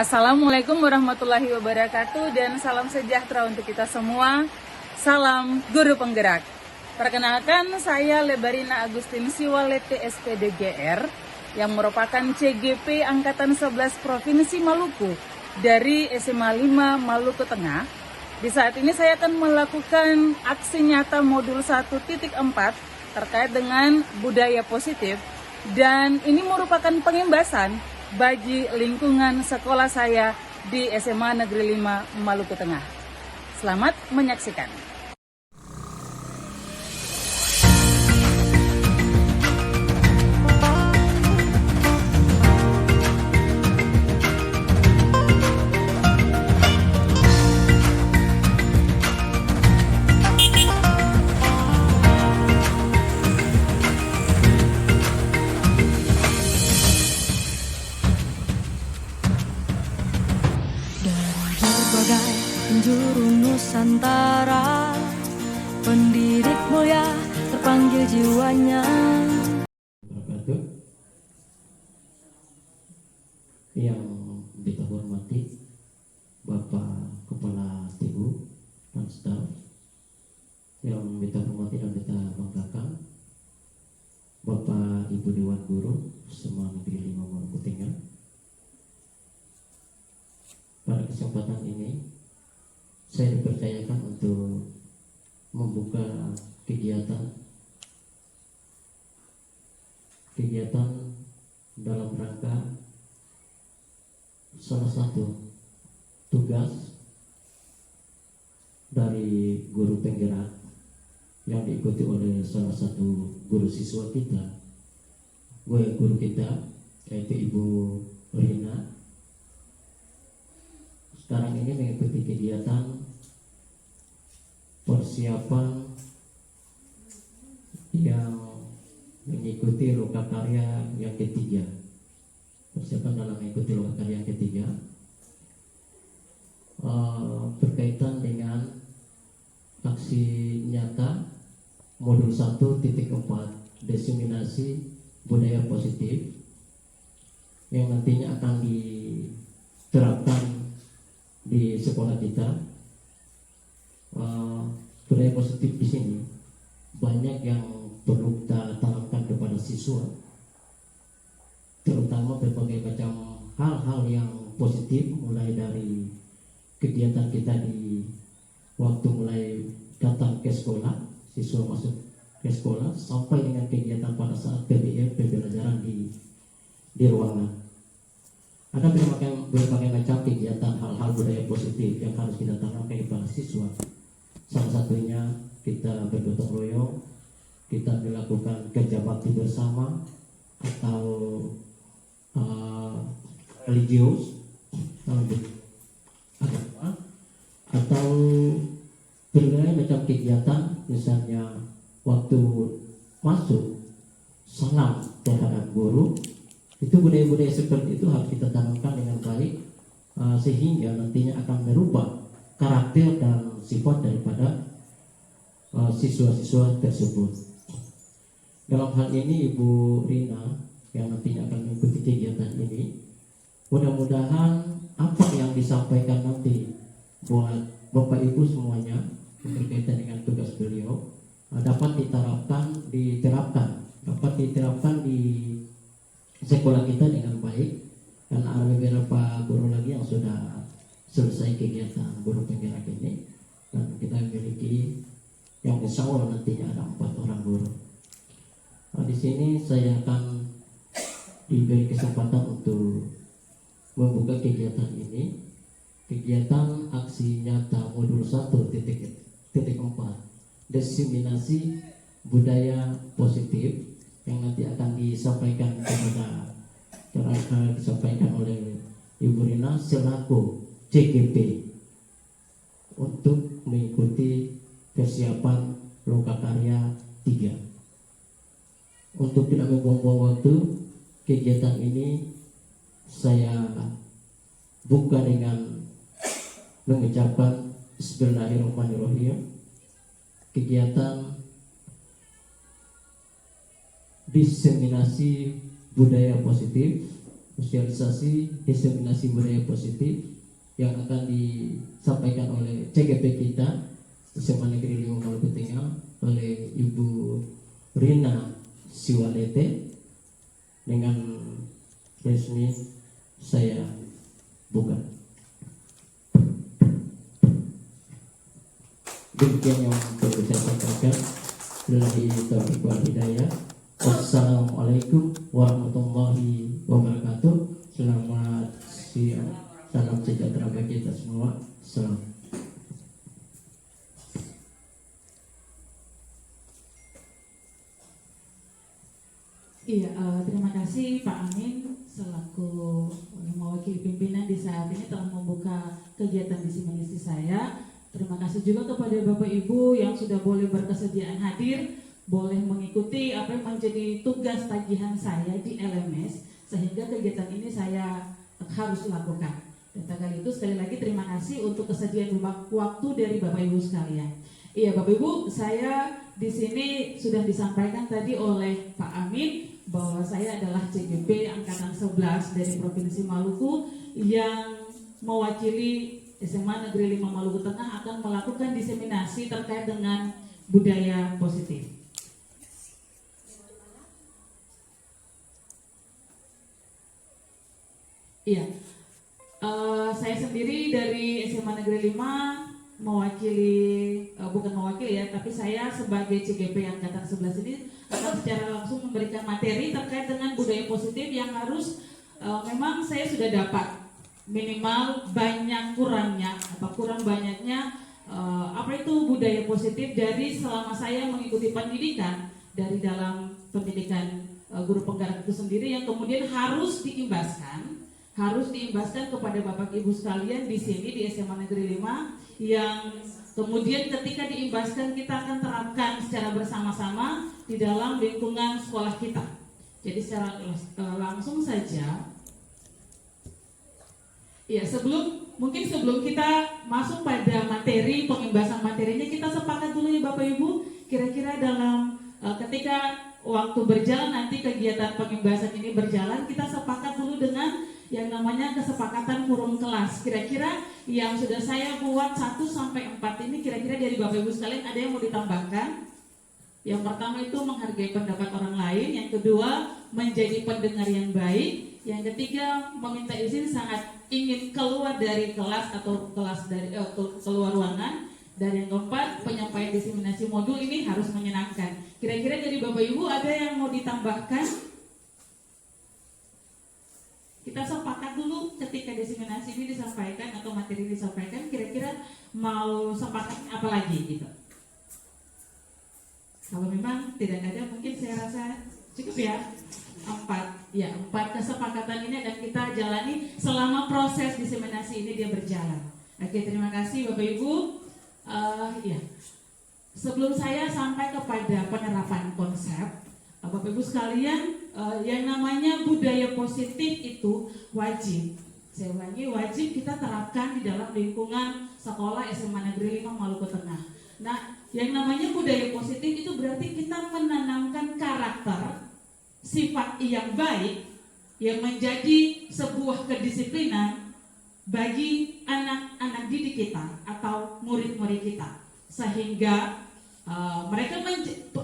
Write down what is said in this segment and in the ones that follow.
Assalamualaikum warahmatullahi wabarakatuh dan salam sejahtera untuk kita semua. Salam Guru Penggerak. Perkenalkan, saya Lebarina Agustin Siwalete SPDGR yang merupakan CGP Angkatan 11 Provinsi Maluku dari SMA 5 Maluku Tengah. Di saat ini saya akan melakukan aksi nyata modul 1.4 terkait dengan budaya positif, dan ini merupakan pengimbasan bagi lingkungan sekolah saya di SMA Negeri 5 Maluku Tengah. Selamat menyaksikan. Berbagai penjuru Nusantara, pendidik mulia terpanggil jiwanya. Yang kita hormati Bapak Kepala TU dan staf, yang kita hormati dan kita banggakan Bapak Ibu Dewan Guru SMA Negeri 5 Maluku Tengah. Pada kesempatan ini saya dipercayakan untuk membuka kegiatan dalam rangka salah satu tugas dari guru penggerak yang diikuti oleh salah satu guru siswa kita, guru kita, yaitu Ibu Rina. Sekarang ini mengikuti kegiatan persiapan yang mengikuti lokakarya yang ketiga. Persiapan dalam mengikuti lokakarya yang ketiga berkaitan dengan aksi nyata modul 1.4 diseminasi budaya positif yang nantinya akan diterapkan di sekolah kita. Budaya positif di sini banyak yang perlu kita tanamkan kepada siswa, terutama berbagai macam hal-hal yang positif, mulai dari kegiatan kita di waktu mulai datang ke sekolah, siswa masuk ke sekolah, sampai dengan kegiatan pada saat pembelajaran di ruangan. Ada berbagai macam kegiatan hal-hal budaya positif yang harus kita tanamkan kepada siswa. Salah satunya kita bergotong royong, kita melakukan kerja bakti bersama atau religius agama, atau berbagai macam kegiatan, misalnya waktu masuk salam terhadap guru. Itu budaya-budaya seperti itu harus kita tanamkan dengan baik, sehingga nantinya akan merubah karakter dan sifat daripada siswa-siswa tersebut. Dalam hal ini Ibu Rina yang nantinya akan mengikuti kegiatan ini, mudah-mudahan apa yang disampaikan nanti buat Bapak Ibu semuanya berkaitan dengan tugas beliau dapat diterapkan di sekolah kita dengan baik, karena ada beberapa guru lagi yang sudah selesai kegiatan guru penggerak ini, dan kita memiliki yang insya Allah nantinya ada 4 orang guru. Di sini saya akan diberi kesempatan untuk membuka kegiatan ini, kegiatan aksi nyata modul 1.4 diseminasi budaya positif, yang nanti akan disampaikan oleh Ibu Rina selaku CGP untuk mengikuti persiapan lokakarya 3. Untuk tidak membuang-buang waktu, kegiatan ini saya buka dengan mengucapkan Bismillahirrahmanirrahim. Kegiatan diseminasi budaya positif sosialisasi diseminasi budaya positif yang akan disampaikan oleh CGP kita SMA Negeri 5 Maluku Tengah oleh Ibu Rina Siwalete. Dengan resmi saya buka. Demikian yang perlu saya sampaikan. Billahi taufiq wal hidayah. Wassalamualaikum warahmatullahi wabarakatuh. Selamat siang. Salam sejahtera bagi kita semua. Salam. Iya, terima kasih Pak Amin selaku mewakili pimpinan di saat ini telah membuka kegiatan diseminasi saya. Terima kasih juga kepada Bapak Ibu yang sudah boleh berkesediaan hadir, boleh mengikuti apa yang menjadi tugas tagihan saya di LMS, sehingga kegiatan ini saya harus lakukan. Dan kali itu sekali lagi terima kasih untuk kesediaan waktu dari Bapak Ibu sekalian. Iya Bapak Ibu, saya di sini sudah disampaikan tadi oleh Pak Amin bahwa saya adalah CGP Angkatan 11 dari Provinsi Maluku yang mewakili SMA Negeri 5 Maluku Tengah akan melakukan diseminasi terkait dengan budaya positif. Iya, saya sendiri dari SMA Negeri 5 mewakili, bukan mewakili ya, tapi saya sebagai CGP Angkatan 11 ini akan secara langsung memberikan materi terkait dengan budaya positif yang harus memang saya sudah dapat minimal banyak kurangnya atau kurang banyaknya apa itu budaya positif dari selama saya mengikuti pendidikan dari dalam pendidikan guru penggerak itu sendiri yang kemudian harus diimbaskan kepada Bapak Ibu sekalian di sini di SMA Negeri 5 yang kemudian ketika diimbaskan kita akan terapkan secara bersama-sama di dalam lingkungan sekolah kita. Jadi secara langsung saja, ya sebelum kita masuk pada materi pengimbasan materinya, kita sepakat dulu ya Bapak Ibu, kira-kira dalam ketika waktu berjalan nanti kegiatan pengimbasan ini berjalan, kita sepakat dulu dengan yang namanya kesepakatan kurung kelas. Kira-kira yang sudah saya buat 1 sampai 4 ini kira-kira dari Bapak Ibu sekalian ada yang mau ditambahkan? Yang pertama itu menghargai pendapat orang lain, yang kedua menjadi pendengar yang baik, yang ketiga meminta izin saat ingin keluar dari kelas atau keluar ruangan, dan yang keempat penyampaian diseminasi modul ini harus menyenangkan. Kira-kira dari Bapak Ibu ada yang mau ditambahkan? Kita sepakat dulu ketika diseminasi ini disampaikan atau materi disampaikan, kira-kira mau sepakat apa lagi gitu. Kalau memang tidak ada, mungkin saya rasa cukup ya. 4 kesepakatan ini akan kita jalani selama proses diseminasi ini dia berjalan. Oke, terima kasih Bapak Ibu. Sebelum saya sampai kepada penerapan konsep, Bapak Ibu sekalian, yang namanya budaya positif itu wajib. Saya ulangi, wajib kita terapkan di dalam lingkungan sekolah SMA Negeri 5 Maluku Tengah. Nah, yang namanya budaya positif itu berarti kita menanamkan karakter, sifat yang baik yang menjadi sebuah kedisiplinan bagi anak-anak didik kita atau murid-murid kita, sehingga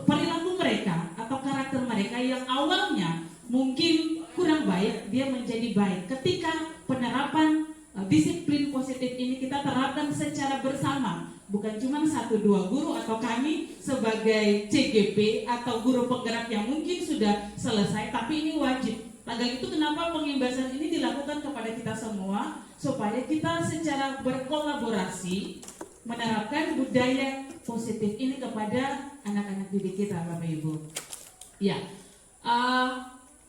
perilaku mereka atau karakter mereka yang awalnya mungkin kurang baik, dia menjadi baik ketika penerapan disiplin positif ini kita terapkan secara bersama, bukan cuma 1-2 guru atau kami sebagai CGP atau guru penggerak yang mungkin sudah selesai, tapi ini wajib. Maka itu kenapa pengimbasan ini dilakukan kepada kita semua, supaya kita secara berkolaborasi menerapkan budaya positif ini kepada anak-anak didik kita, Bapak Ibu. Ya,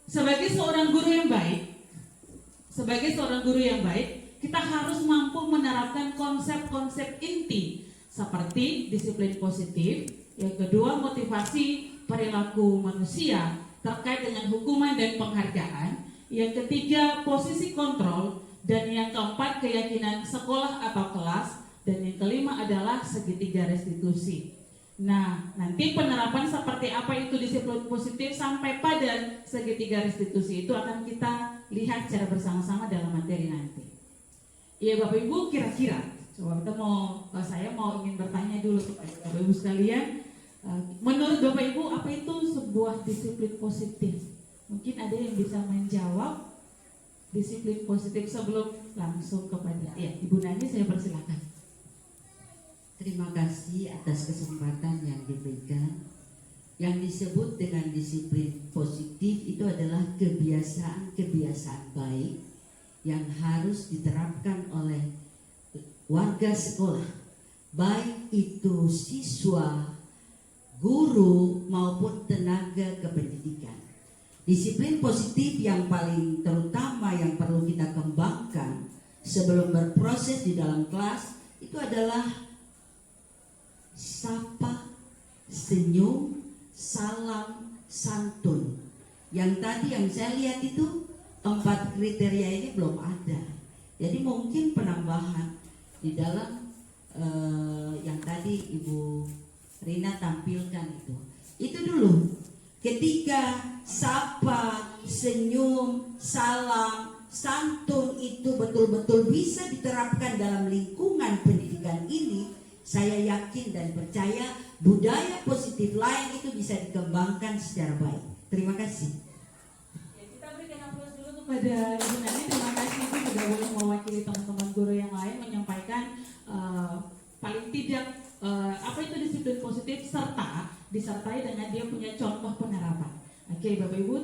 sebagai seorang guru yang baik, kita harus mampu menerapkan konsep-konsep inti seperti disiplin positif, yang kedua motivasi perilaku manusia terkait dengan hukuman dan penghargaan, yang ketiga posisi kontrol, dan yang keempat keyakinan sekolah atau kelas, dan yang kelima adalah segitiga restitusi. Nah, nanti penerapan seperti apa itu disiplin positif sampai pada segitiga restitusi itu akan kita lihat secara bersama-sama dalam materi nanti. Iya Bapak Ibu, kira-kira coba saya mau ingin bertanya dulu kepada Bapak Ibu sekalian, menurut Bapak Ibu apa itu sebuah disiplin positif? Mungkin ada yang bisa menjawab disiplin positif sebelum langsung kepada Ibu Nani, saya persilakan. Terima kasih atas kesempatan yang diberikan. Yang disebut dengan disiplin positif itu adalah kebiasaan-kebiasaan baik yang harus diterapkan oleh warga sekolah, baik itu siswa, guru maupun tenaga kependidikan. Disiplin positif yang paling terutama yang perlu kita kembangkan sebelum berproses di dalam kelas itu adalah sapa, senyum, salam, santun. Yang tadi yang saya lihat itu 4 kriteria ini belum ada. Jadi mungkin penambahan di dalam yang tadi Ibu Rina tampilkan itu dulu. Ketika sapa, senyum, salam, santun itu betul-betul bisa diterapkan dalam lingkungan pendidikan ini, saya yakin dan percaya budaya positif lain itu bisa dikembangkan secara baik. Terima kasih. Ya, kita berikan aplaus dulu kepada Ibu Nani. Terima kasih Ibu sudah boleh mewakili teman-teman guru yang lain menyampaikan paling tidak apa itu disiplin positif serta disertai dengan dia punya contoh penerapan. Oke Bapak Ibu,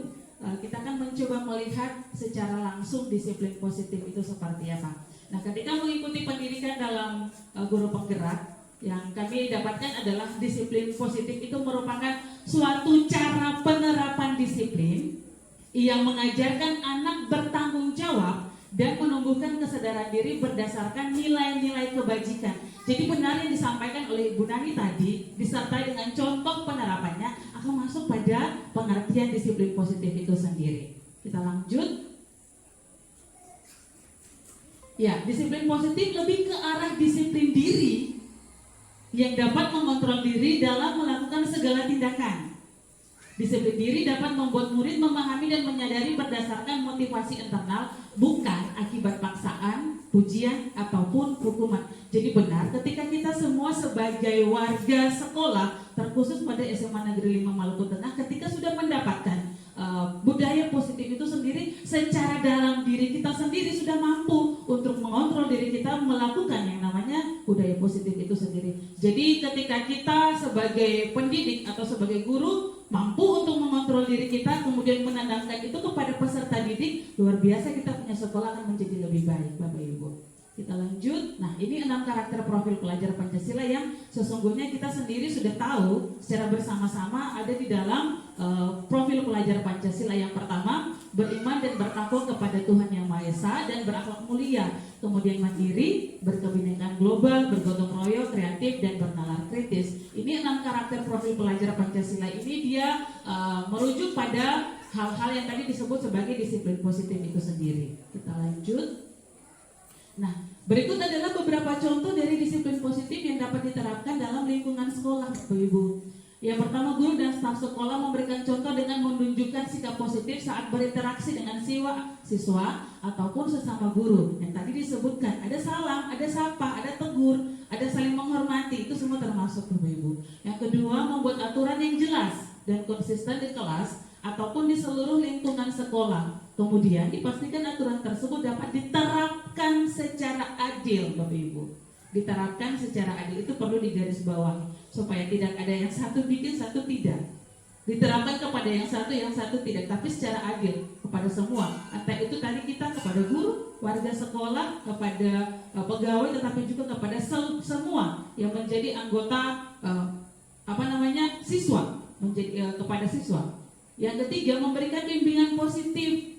kita akan mencoba melihat secara langsung disiplin positif itu seperti apa. Nah, ketika mengikuti pendidikan dalam guru penggerak, yang kami dapatkan adalah disiplin positif itu merupakan suatu cara penerapan disiplin yang mengajarkan anak bertanggung jawab dan menumbuhkan kesadaran diri berdasarkan nilai-nilai kebajikan. Jadi benar yang disampaikan oleh Ibu Nani tadi, disertai dengan contoh penerapannya akan masuk pada pengertian disiplin positif itu sendiri. Kita lanjut. Ya, disiplin positif lebih ke arah disiplin diri yang dapat mengontrol diri dalam melakukan segala tindakan. Disiplin diri dapat membuat murid memahami dan menyadari berdasarkan motivasi internal, bukan akibat paksaan, pujian, ataupun hukuman. Jadi benar ketika kita semua sebagai warga sekolah, terkhusus pada SMA Negeri 5 Maluku Tengah, ketika sudah mendapatkan budaya positif itu sendiri, secara dalam diri kita sendiri sudah mampu untuk mengontrol diri kita melakukan yang namanya budaya positif itu sendiri. Jadi ketika kita sebagai pendidik atau sebagai guru mampu untuk mengontrol diri kita, kemudian menanamkan itu kepada peserta didik, luar biasa kita punya sekolah akan menjadi lebih baik Bapak Ibu. Kita lanjut. Nah, ini 6 karakter profil pelajar Pancasila yang sesungguhnya kita sendiri sudah tahu secara bersama-sama ada di dalam profil pelajar Pancasila. Yang pertama, beriman dan bertakwa kepada Tuhan Yang Maha Esa dan berakhlak mulia, kemudian mandiri, berkebinekaan global, bergotong royong, kreatif, dan bernalar kritis. Ini 6 karakter profil pelajar Pancasila ini dia merujuk pada hal-hal yang tadi disebut sebagai disiplin positif itu sendiri. Kita lanjut. Nah, berikut adalah beberapa contoh dari disiplin positif yang dapat diterapkan dalam lingkungan sekolah, Bapak Ibu. Yang pertama, guru dan staf sekolah memberikan contoh dengan menunjukkan sikap positif saat berinteraksi dengan siswa ataupun sesama guru. Yang tadi disebutkan, ada salam, ada sapa, ada tegur, ada saling menghormati, itu semua termasuk Bapak Ibu. Yang kedua, membuat aturan yang jelas dan konsisten di kelas ataupun di seluruh lingkungan sekolah. Kemudian dipastikan aturan tersebut dapat diterapkan secara adil, Bapak Ibu. Diterapkan secara adil itu perlu digarisbawahi supaya tidak ada yang satu bikin, satu tidak. Diterapkan kepada yang satu tidak, tapi secara adil kepada semua. Entah itu tadi kita kepada guru, warga sekolah, kepada pegawai, tetapi juga kepada semua yang menjadi anggota siswa, kepada siswa. Yang ketiga, memberikan bimbingan positif.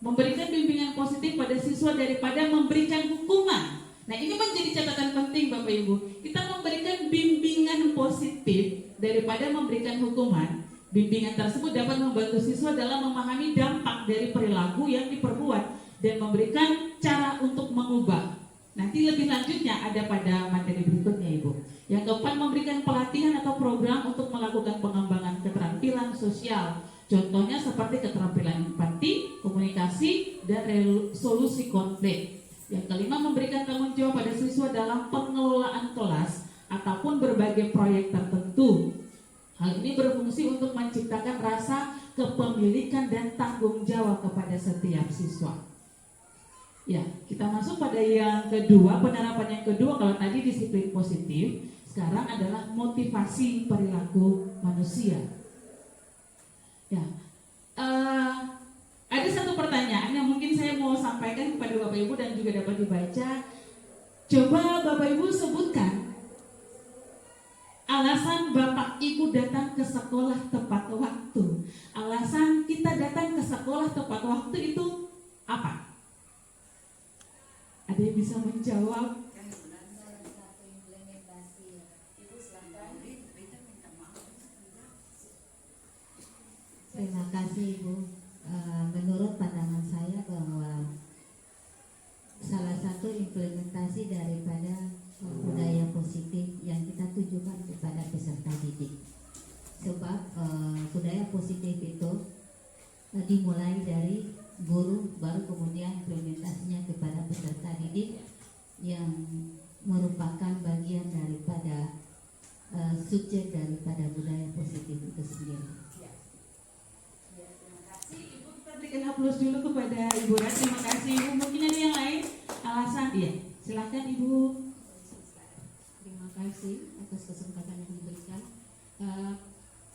Memberikan bimbingan positif pada siswa daripada memberikan hukuman. Nah, ini menjadi catatan penting Bapak Ibu. Kita memberikan bimbingan positif daripada memberikan hukuman. Bimbingan tersebut dapat membantu siswa dalam memahami dampak dari perilaku yang diperbuat dan memberikan cara untuk mengubah. Nanti lebih lanjutnya ada pada materi berikutnya Ibu. Yang keempat, memberikan pelatihan atau program untuk melakukan pengembangan keterampilan sosial. Contohnya seperti keterampilan empati, komunikasi, dan resolusi konflik. Yang kelima, memberikan tanggung jawab pada siswa dalam pengelolaan kelas ataupun berbagai proyek tertentu. Hal ini berfungsi untuk menciptakan rasa kepemilikan dan tanggung jawab kepada setiap siswa. Ya, kita masuk pada yang kedua, penerapan yang kedua. Kalau tadi disiplin positif, sekarang adalah motivasi perilaku manusia. Ya, ada satu pertanyaan yang mungkin saya mau sampaikan kepada Bapak Ibu dan juga dapat dibaca. Coba Bapak Ibu sebutkan alasan Bapak Ibu datang ke sekolah tepat waktu. Alasan kita datang ke sekolah tepat waktu itu apa? Ada yang bisa menjawab? Terima kasih Ibu. Menurut pandangan saya bahwa salah satu implementasi daripada budaya positif yang kita tujukan kepada peserta didik. Sebab budaya positif itu dimulai dari guru, baru kemudian implementasinya kepada peserta didik yang merupakan bagian daripada subjek daripada budaya positif itu sendiri. Berikan aplaus dulu kepada Ibu Rat. Terima kasih Ibu. Mungkin ada yang lain alasan? Iya, silakan Ibu. Terima kasih atas kesempatan yang diberikan.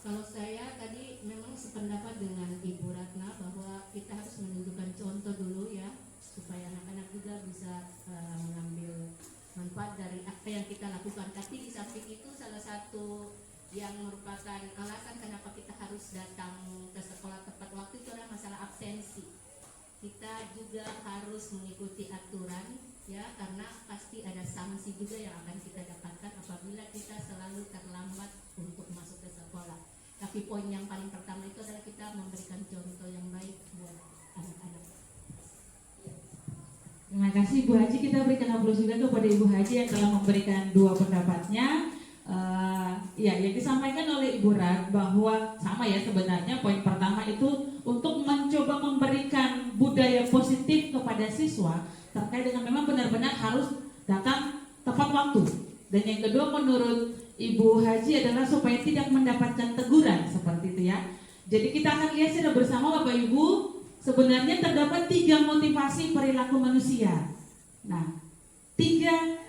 Kalau saya tadi memang sependapat dengan Ibu Ratna bahwa kita harus menunjukkan contoh dulu ya, supaya anak-anak juga bisa mengambil manfaat dari apa yang kita lakukan. Tapi di samping itu salah satu yang merupakan alasan kenapa kita harus datang ke sekolah tepat waktu itu adalah masalah absensi. Kita juga harus mengikuti aturan ya, karena pasti ada sanksi juga yang akan kita dapatkan apabila kita selalu terlambat untuk masuk ke sekolah. Tapi poin yang paling pertama itu adalah kita memberikan contoh yang baik buat anak-anak. Terima kasih Bu Haji. Kita berikan aplaus juga kepada Ibu Haji yang telah memberikan dua pendapatnya. Ya, yang disampaikan oleh Ibu Rat bahwa sama ya, sebenarnya poin pertama itu untuk mencoba memberikan budaya positif kepada siswa terkait dengan memang benar-benar harus datang tepat waktu. Dan yang kedua menurut Ibu Haji adalah supaya tidak mendapatkan teguran seperti itu ya. Jadi kita akan lihat secara bersama Bapak Ibu, sebenarnya terdapat 3 motivasi perilaku manusia. Nah, 3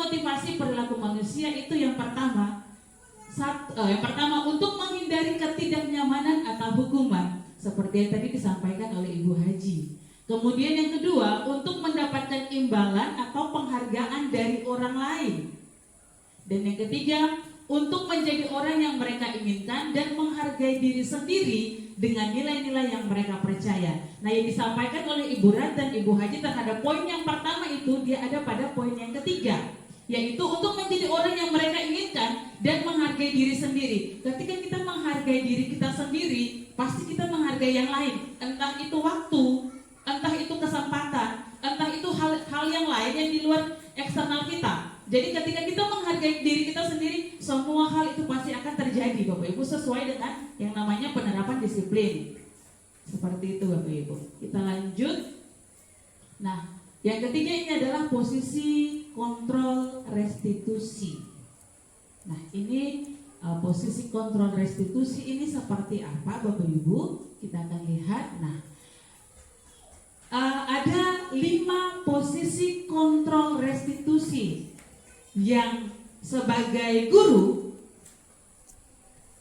motivasi perilaku manusia itu yang pertama, untuk menghindari ketidaknyamanan atau hukuman seperti yang tadi disampaikan oleh Ibu Haji. Kemudian yang kedua, untuk mendapatkan imbalan atau penghargaan dari orang lain. Dan yang ketiga, untuk menjadi orang yang mereka inginkan dan menghargai diri sendiri dengan nilai-nilai yang mereka percaya. Nah, yang disampaikan oleh Ibu Rat dan Ibu Haji terhadap poin yang pertama itu dia ada pada poin yang ketiga, yaitu untuk menjadi orang yang mereka inginkan dan menghargai diri sendiri. Ketika kita menghargai diri kita sendiri, pasti kita menghargai yang lain, entah itu waktu, entah itu kesempatan, entah itu hal yang lain yang di luar eksternal kita. Jadi ketika kita menghargai diri kita sendiri, semua hal itu pasti akan terjadi Bapak Ibu sesuai dengan yang namanya penerapan disiplin. Seperti itu Bapak Ibu. Kita lanjut. Nah, yang ketiga ini adalah posisi kontrol restitusi. Nah, ini posisi kontrol restitusi ini seperti apa Bapak Ibu? Kita akan lihat. Nah, ada 5 posisi kontrol restitusi yang sebagai guru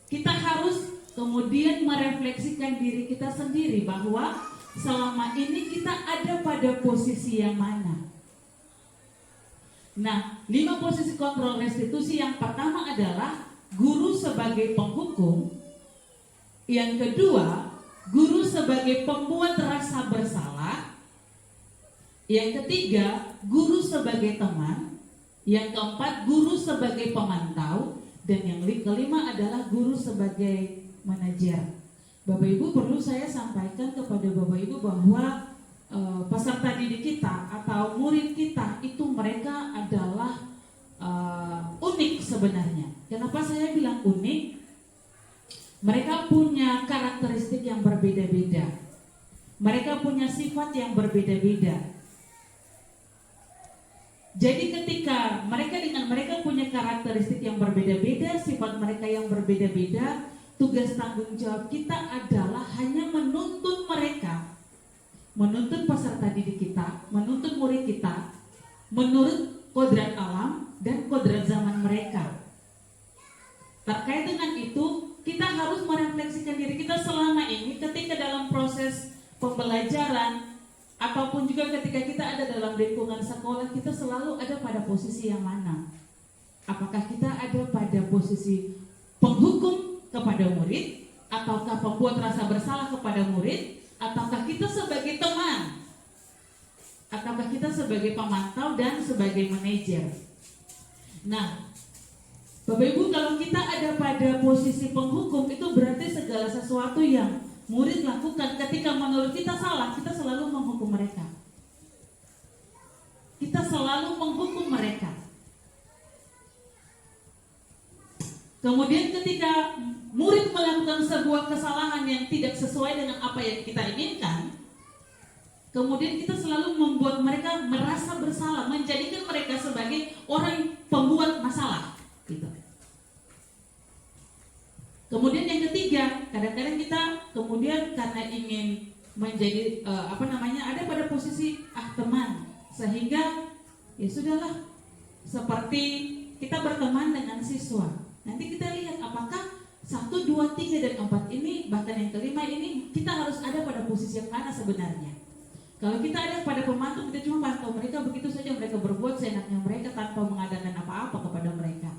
kita harus kemudian merefleksikan diri kita sendiri bahwa selama ini kita ada pada posisi yang mana. Nah, 5 posisi kontrol restitusi yang pertama adalah guru sebagai penghukum. Yang kedua, guru sebagai pembuat rasa bersalah. Yang ketiga, guru sebagai teman. Yang keempat, guru sebagai pemantau. Dan yang kelima adalah guru sebagai manajer. Bapak Ibu, perlu saya sampaikan kepada Bapak Ibu bahwa peserta didik kita atau murid kita itu mereka adalah unik sebenarnya. Kenapa saya bilang unik? Mereka punya karakteristik yang berbeda-beda. Mereka punya sifat yang berbeda-beda. Jadi ketika mereka punya karakteristik yang berbeda-beda, sifat mereka yang berbeda-beda, tugas tanggung jawab kita adalah hanya menuntun mereka, menuntun peserta didik kita, menuntun murid kita menurut kodrat alam dan kodrat zaman mereka. Terkait dengan itu, kita harus merefleksikan diri kita selama ini ketika dalam proses pembelajaran ataupun juga ketika kita ada dalam lingkungan sekolah, kita selalu ada pada posisi yang mana? Apakah kita ada pada posisi penghukum kepada murid, ataukah pembuat rasa bersalah kepada murid, ataukah kita sebagai teman, ataukah kita sebagai pemantau dan sebagai manajer? Nah, Bapak Ibu, kalau kita ada pada posisi penghukum, itu berarti segala sesuatu yang murid lakukan ketika menurut kita salah, kita selalu menghukum mereka. Kita selalu menghukum mereka. Kemudian ketika murid melakukan sebuah kesalahan yang tidak sesuai dengan apa yang kita inginkan, kemudian kita selalu membuat mereka merasa bersalah, menjadikan mereka sebagai orang pembuat masalah. Gitu. Kemudian yang ketiga, kadang-kadang kita kemudian karena ingin menjadi ada pada posisi teman, sehingga ya sudahlah, seperti kita berteman dengan siswa. Nanti kita lihat apakah 1, 2, 3 dan 4 ini, bahkan yang kelima ini, kita harus ada pada posisi yang mana sebenarnya. Kalau kita ada pada pemantau, kita cuma pantau mereka begitu saja, mereka berbuat seenaknya mereka tanpa mengadakan apa-apa kepada mereka.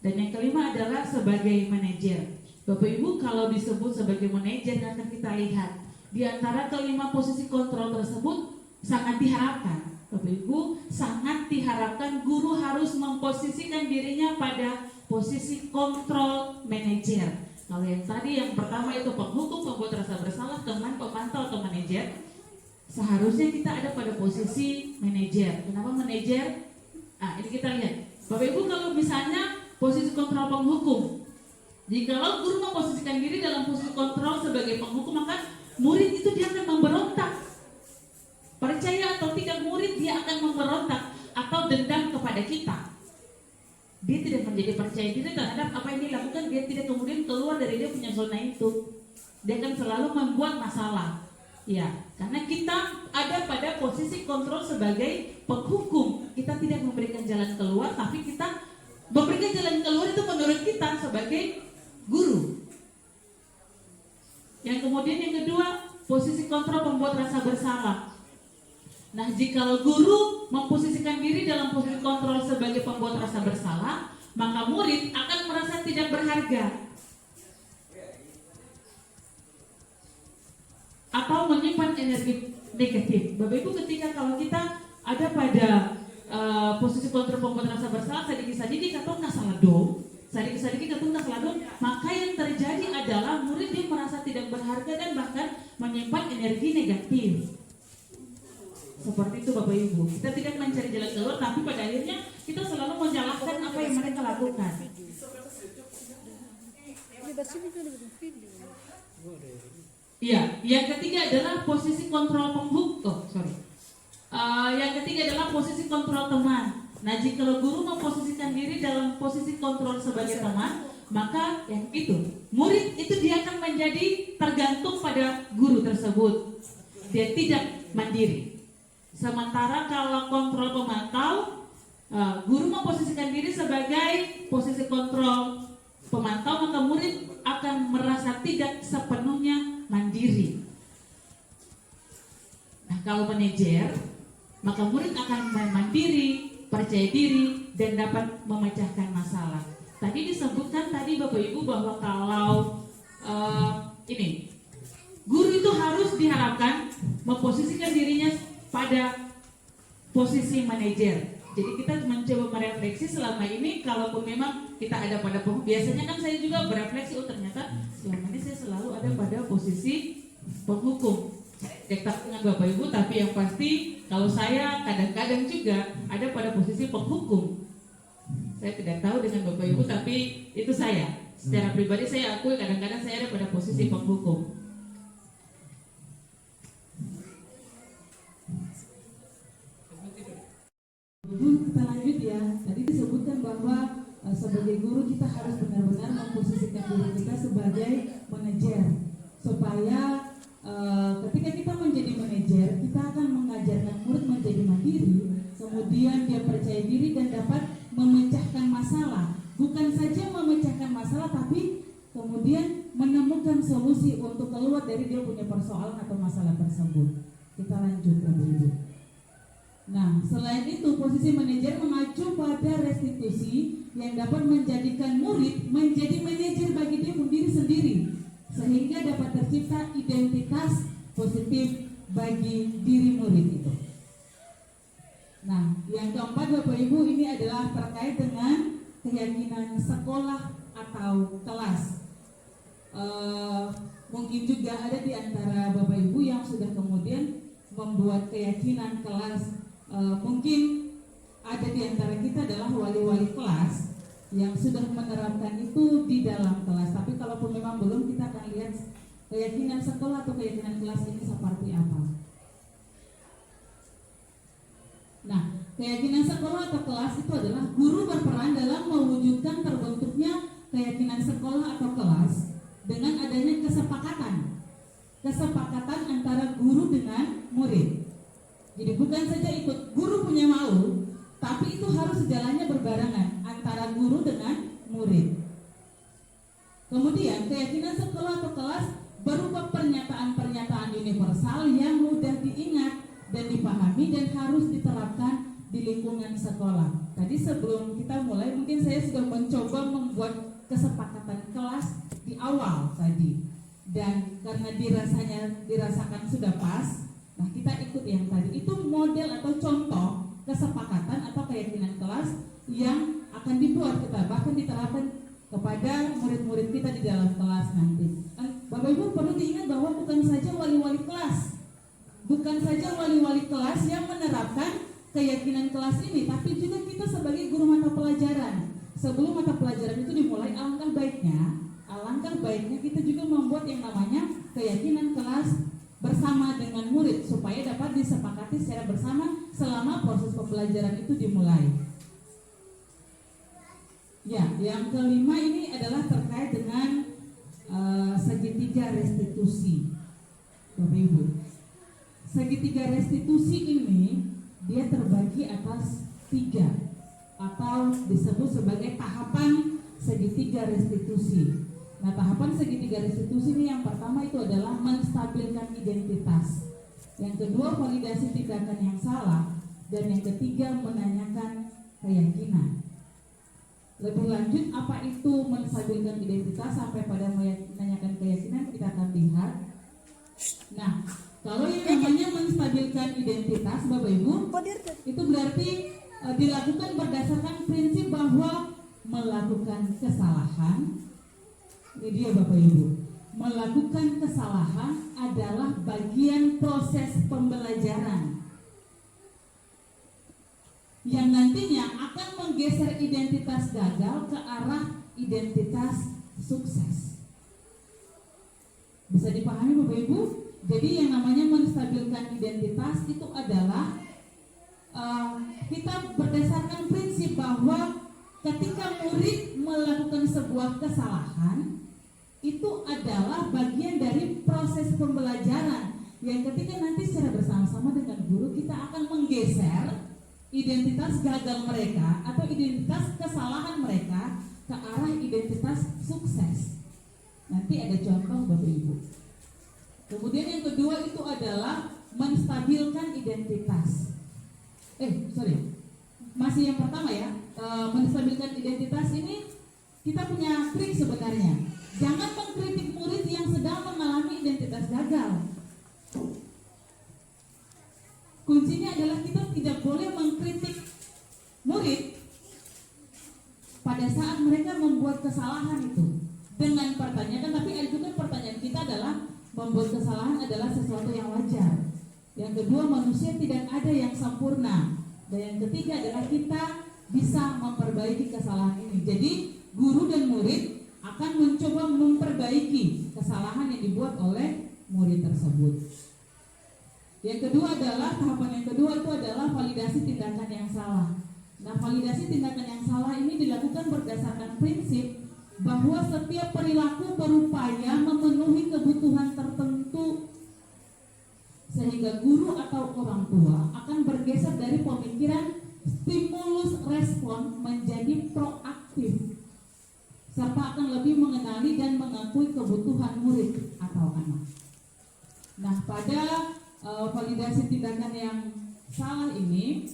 Dan yang kelima adalah sebagai manajer. Bapak Ibu, kalau disebut sebagai manajer, akan kita lihat di antara kelima posisi kontrol tersebut sangat diharapkan. Bapak Ibu, sangat diharapkan guru harus memposisikan dirinya pada posisi kontrol manajer. Kalau yang tadi yang pertama itu penghukum, pembuat rasa bersalah, teman, pemantau atau manajer, seharusnya kita ada pada posisi manajer. Kenapa manajer? Ini kita lihat. Bapak Ibu, kalau misalnya posisi kontrol penghukum, jikalau guru memposisikan diri dalam posisi kontrol sebagai penghukum, maka murid itu dia akan memberontak. Percaya atau tidak, murid dia akan memberontak atau dendam kepada kita. Dia tidak menjadi percaya diri terhadap apa yang dilakukan. Dia tidak kemudian keluar dari dia punya zona itu. Dia akan selalu membuat masalah. Ya, karena kita ada pada posisi kontrol sebagai penghukum. Kita tidak memberikan jalan keluar, tapi kita memberikan jalan keluar itu menurut kita sebagai guru. Yang kemudian yang kedua, posisi kontrol pembuat rasa bersalah. Nah, jika guru memposisikan diri dalam posisi kontrol sebagai pembuat rasa bersalah, maka murid akan merasa tidak berharga atau menyimpan energi negatif. Bapak Ibu, ketika kalau kita ada pada posisi kontrol pembuat rasa bersalah, sadiki-sadiki katong nasaladong, sadiki-sadiki katong nasaladong, maka yang terjadi adalah murid yang merasa tidak berharga dan bahkan menyimpan energi negatif. Seperti itu Bapak Ibu, kita tidak mencari jalan keluar, tapi pada akhirnya kita selalu menyalahkan apa yang mereka lakukan. Iya, yang ketiga adalah posisi kontrol penghukum. Yang ketiga adalah posisi kontrol teman. Nah, jika guru memposisikan diri dalam posisi kontrol sebagai teman, maka yang itu, murid itu dia akan menjadi tergantung pada guru tersebut. Dia tidak mandiri. Sementara kalau kontrol pemantau, guru memposisikan diri sebagai posisi kontrol pemantau, maka murid akan merasa tidak sepenuhnya mandiri. Nah, kalau manajer, maka murid akan mandiri, percaya diri, dan dapat memecahkan masalah. Tadi disebutkan tadi Bapak Ibu bahwa kalau guru itu harus diharapkan memposisikan dirinya pada posisi manajer. Jadi kita mencoba merefleksi selama ini, kalaupun memang kita ada pada biasanya kan saya juga berefleksi, ternyata selama ini saya selalu ada pada posisi penghukum. tidak tahu dengan Bapak Ibu, tapi yang pasti kalau saya kadang-kadang juga ada pada posisi penghukum. Saya tidak tahu dengan Bapak Ibu, tapi itu saya. Secara pribadi saya akui kadang-kadang saya ada pada posisi penghukum. Kita lanjut ya. Tadi disebutkan bahwa sebagai guru kita harus benar-benar memposisikan diri kita sebagai manajer, supaya ketika kita menjadi manajer, kita akan mengajarkan murid menjadi mandiri, kemudian dia percaya diri dan dapat memecahkan masalah. Bukan saja memecahkan masalah, tapi kemudian menemukan solusi untuk keluar dari dia punya persoalan atau masalah tersebut. Kita lanjut, Ibu. Nah, selain itu, posisi manajer mengacu pada restitusi yang dapat menjadikan murid menjadi manajer bagi dia sendiri, sehingga dapat tercipta identitas positif bagi diri murid itu. Nah, yang keempat, Bapak Ibu, ini adalah terkait dengan keyakinan sekolah atau kelas. Mungkin juga ada di antara Bapak Ibu yang sudah kemudian membuat keyakinan kelas. Mungkin ada di antara kita adalah wali-wali kelas yang sudah menerapkan itu di dalam kelas. Tapi kalaupun memang belum, kita akan lihat keyakinan sekolah atau keyakinan kelas ini seperti apa. Nah, keyakinan sekolah atau kelas itu adalah guru berperan dalam mewujudkan terbentuknya keyakinan sekolah atau kelas dengan adanya kesepakatan antara guru dengan murid. Jadi bukan saja ikut guru punya mau, tapi itu harus sejalannya berbarengan antara guru dengan murid. Kemudian keyakinan sekolah atau kelas berupa pernyataan-pernyataan universal yang mudah diingat dan dipahami dan harus diterapkan di lingkungan sekolah. Tadi sebelum kita mulai, mungkin saya sudah mencoba membuat kesepakatan kelas di awal tadi, dan karena dirasakan sudah pas. Nah, kita ikut yang tadi. Itu model atau contoh kesepakatan atau keyakinan kelas yang akan dibuat kita, bahkan diterapkan kepada murid-murid kita di dalam kelas nanti. Bapak Ibu perlu diingat bahwa bukan saja wali-wali kelas yang menerapkan keyakinan kelas ini, tapi juga kita sebagai guru mata pelajaran. Sebelum mata pelajaran itu dimulai, alangkah baiknya kita juga membuat yang namanya keyakinan kelas bersama dengan murid supaya dapat disepakati secara bersama selama proses pembelajaran itu dimulai. Ya, yang kelima ini adalah terkait dengan segitiga restitusi, Bapak Ibu. Segitiga restitusi ini dia terbagi atas 3 atau disebut sebagai tahapan segitiga restitusi. Nah, tahapan segitiga restitusi ini yang pertama itu adalah menstabilkan identitas, yang kedua validasi tindakan yang salah, dan yang ketiga menanyakan keyakinan. Lebih lanjut, apa itu menstabilkan identitas sampai pada menanyakan keyakinan, kita akan lihat. Nah, kalau yang namanya menstabilkan identitas, Bapak Ibu, itu berarti dilakukan berdasarkan prinsip bahwa melakukan kesalahan. Ini dia Bapak Ibu, melakukan kesalahan adalah bagian proses pembelajaran yang nantinya akan menggeser identitas gagal ke arah identitas sukses. Bisa dipahami Bapak Ibu? Jadi yang namanya menstabilkan identitas itu adalah kita berdasarkan prinsip bahwa ketika murid melakukan sebuah kesalahan, itu adalah bagian dari proses pembelajaran yang ketika nanti secara bersama-sama dengan guru kita akan menggeser identitas gagal mereka atau identitas kesalahan mereka ke arah identitas sukses. Nanti ada contoh Bapak Ibu. Kemudian yang kedua itu adalah menstabilkan identitas. Masih yang pertama ya, menstabilkan identitas ini kita punya trik sebenarnya. Jangan mengkritik murid yang sedang mengalami identitas gagal. Kuncinya adalah kita tidak boleh mengkritik murid pada saat mereka membuat kesalahan itu dengan pertanyaan, tapi juga pertanyaan kita adalah membuat kesalahan adalah sesuatu yang wajar. Yang kedua, manusia tidak ada yang sempurna. Dan yang ketiga adalah kita bisa memperbaiki kesalahan ini. Jadi guru dan murid akan mencoba memperbaiki kesalahan yang dibuat oleh murid tersebut. Yang kedua adalah, tahapan yang kedua itu adalah validasi tindakan yang salah. Nah, validasi tindakan yang salah ini dilakukan berdasarkan prinsip bahwa setiap perilaku berupaya memenuhi kebutuhan tertentu, sehingga guru atau orang tua akan bergeser dari pemikiran stimulus respon menjadi proaktif, serta akan lebih mengenali dan mengakui kebutuhan murid atau anak. Nah, pada validasi tindakan yang salah ini,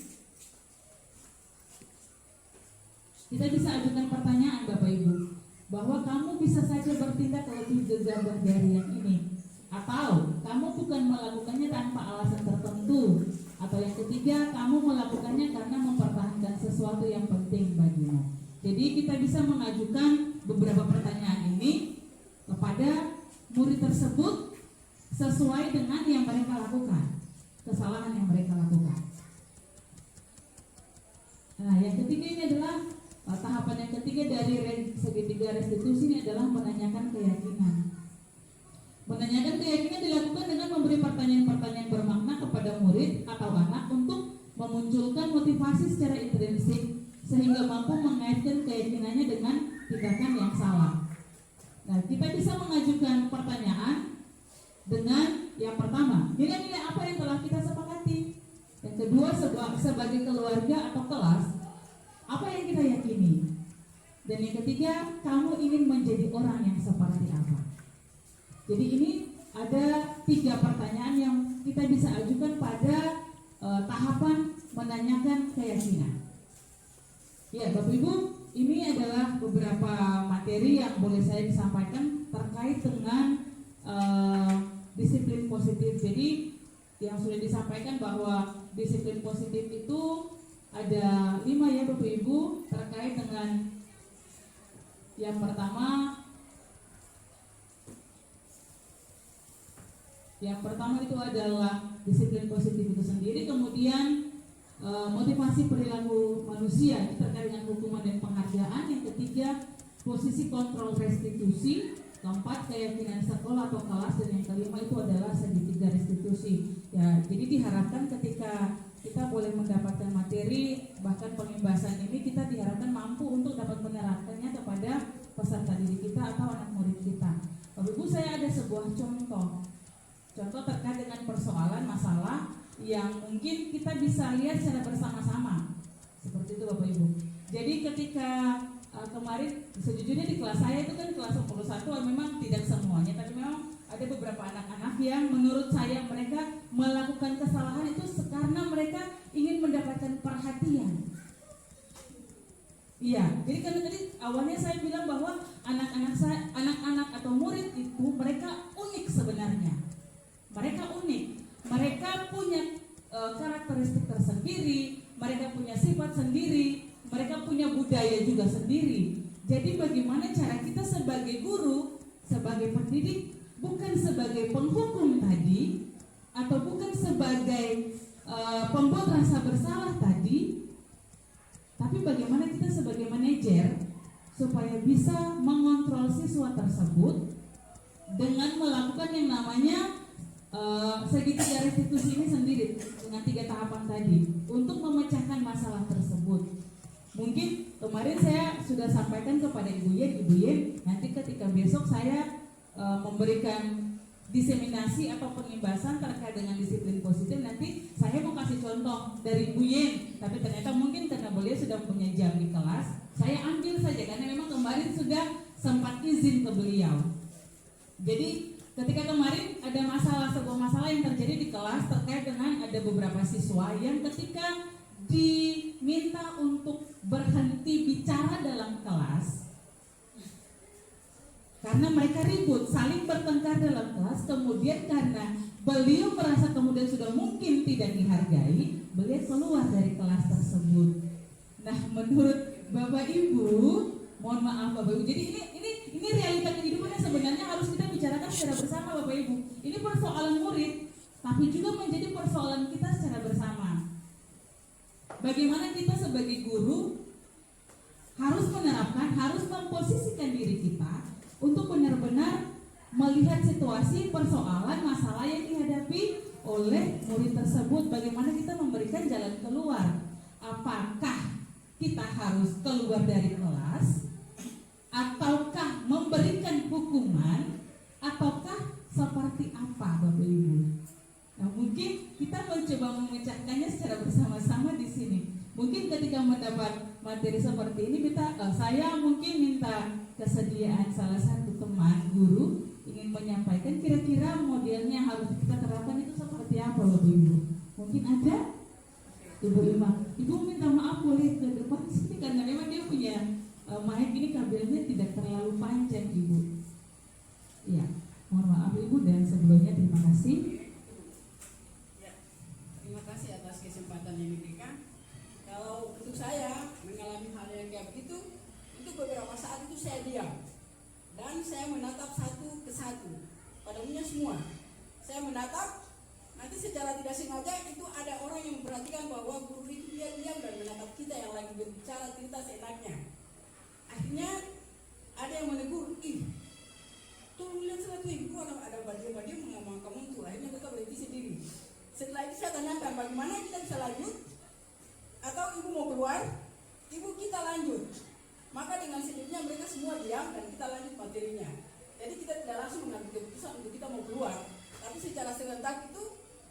kita bisa ajukan pertanyaan Bapak Ibu, bahwa kamu bisa saja bertindak lebih gegabah dari yang ini, atau kamu bukan melakukannya tanpa alasan tertentu, atau yang ketiga, kamu melakukannya karena mempertahankan sesuatu yang penting bagimu. Jadi kita bisa mengajukan beberapa pertanyaan ini kepada murid tersebut sesuai dengan yang mereka lakukan, kesalahan yang mereka lakukan. Nah, yang ketiga ini adalah tahapan yang ketiga dari segitiga restitusi ini adalah menanyakan keyakinan. Menanyakan keyakinan dilakukan dengan memberi pertanyaan-pertanyaan bermakna kepada murid atau anak untuk memunculkan motivasi secara intrinsik sehingga mampu mengaitkan keyakinannya dengan tindakan yang salah. Nah, kita bisa mengajukan pertanyaan dengan yang pertama, nilai-nilai apa yang telah kita sepakati? Yang kedua, sebagai keluarga atau kelas, apa yang kita yakini? Dan yang ketiga, kamu ingin menjadi orang yang seperti apa? Jadi ini ada 3 pertanyaan yang kita bisa ajukan pada tahapan menanyakan keyakinan. Ya, Bapak Ibu, ini adalah beberapa materi yang boleh saya disampaikan terkait dengan disiplin positif. Jadi yang sudah disampaikan bahwa disiplin positif itu ada 5 ya Bapak Ibu, terkait dengan yang pertama itu adalah disiplin positif itu sendiri, kemudian motivasi perilaku manusia ini terkait dengan hukuman dan penghargaan, yang ketiga posisi kontrol restitusi, keempat keyakinan sekolah atau kelas, dan yang kelima itu adalah segitiga restitusi. Ya, jadi diharapkan ketika kita boleh mendapatkan materi bahkan pembahasan ini, kita diharapkan mampu untuk dapat menerapkannya kepada peserta didik kita atau anak murid kita. Bapak Ibu, saya ada sebuah contoh terkait dengan persoalan masalah yang mungkin kita bisa lihat secara bersama-sama. Seperti itu Bapak Ibu. Jadi ketika kemarin sejujurnya di kelas saya itu kan kelas 11 memang tidak semuanya, tapi memang ada beberapa anak-anak yang menurut saya mereka melakukan kesalahan itu karena mereka ingin mendapatkan perhatian. Iya, jadi karena tadi awalnya saya bilang bahwa anak-anak atau murid itu mereka unik sebenarnya. Mereka unik, mereka punya karakteristik tersendiri, mereka punya sifat sendiri, mereka punya budaya juga sendiri. Jadi bagaimana cara kita sebagai guru, sebagai pendidik, bukan sebagai penghukum tadi, atau bukan sebagai pembuat rasa bersalah tadi, tapi bagaimana kita sebagai manajer supaya bisa mengontrol siswa tersebut dengan melakukan yang namanya segitiga restitusi ini sendiri dengan 3 tahapan tadi untuk memecahkan masalah tersebut. Mungkin kemarin saya sudah sampaikan kepada Ibu Yen, nanti ketika besok saya memberikan diseminasi atau pengimbasan terkait dengan disiplin positif, nanti saya mau kasih contoh dari Ibu Yen, tapi ternyata mungkin karena beliau sudah punya jam di kelas, saya ambil saja karena memang kemarin sudah sempat izin ke beliau. Jadi ketika kemarin ada sebuah masalah yang terjadi di kelas terkait dengan ada beberapa siswa yang ketika diminta untuk berhenti bicara dalam kelas karena mereka ribut, saling bertengkar dalam kelas, kemudian karena beliau merasa kemudian sudah mungkin tidak dihargai, beliau keluar dari kelas tersebut. Nah, menurut Bapak Ibu, mohon maaf Bapak Ibu, jadi ini realita kehidupan yang sebenarnya harus kita bicarakan secara bersama Bapak Ibu. Ini persoalan murid, tapi juga menjadi persoalan kita secara bersama. Bagaimana kita sebagai guru harus menerapkan, harus memposisikan diri kita untuk benar-benar melihat situasi, persoalan, masalah yang dihadapi oleh murid tersebut. Bagaimana kita memberikan jalan keluar. Apakah kita harus keluar dari kelas, ataukah memberikan hukuman, ataukah seperti apa, Bapak Ibu? Nah, mungkin kita mencoba memecahkannya secara bersama-sama di sini. Mungkin ketika mendapat materi seperti ini, saya mungkin minta kesediaan salah satu teman guru ingin menyampaikan kira-kira modelnya harus kita terapkan itu seperti apa, Bapak Ibu? Mungkin ada? Ibu Ima, Ibu minta maaf boleh ke depan sini karena memang dia punya mic ini kabelnya tidak terlalu panjang, Ibu. Iya, mohon maaf Ibu, dan sebelumnya terima kasih. Terima kasih atas kesempatan yang diberikan. Kalau untuk saya mengalami hal yang kayak begitu, untuk beberapa saat itu saya diam dan saya menatap satu ke satu, pada umumnya semua. Saya menatap, nanti secara tidak sengaja itu ada orang yang memperhatikan bahwa guru itu dia diam dan menatap kita yang lagi berbicara cerita seenaknya. Akhirnya ada yang menegur, tolong lihat satu ibu, ada baju-baju mengamang kamu tuh. Akhirnya mereka berhenti sendiri. Setelah itu saya tanyakan bagaimana kita bisa lanjut, atau ibu mau keluar, ibu kita lanjut. Maka dengan sendirinya mereka semua diam dan kita lanjut materinya. Jadi kita tidak langsung mengambil keputusan untuk kita mau keluar, tapi secara serentak itu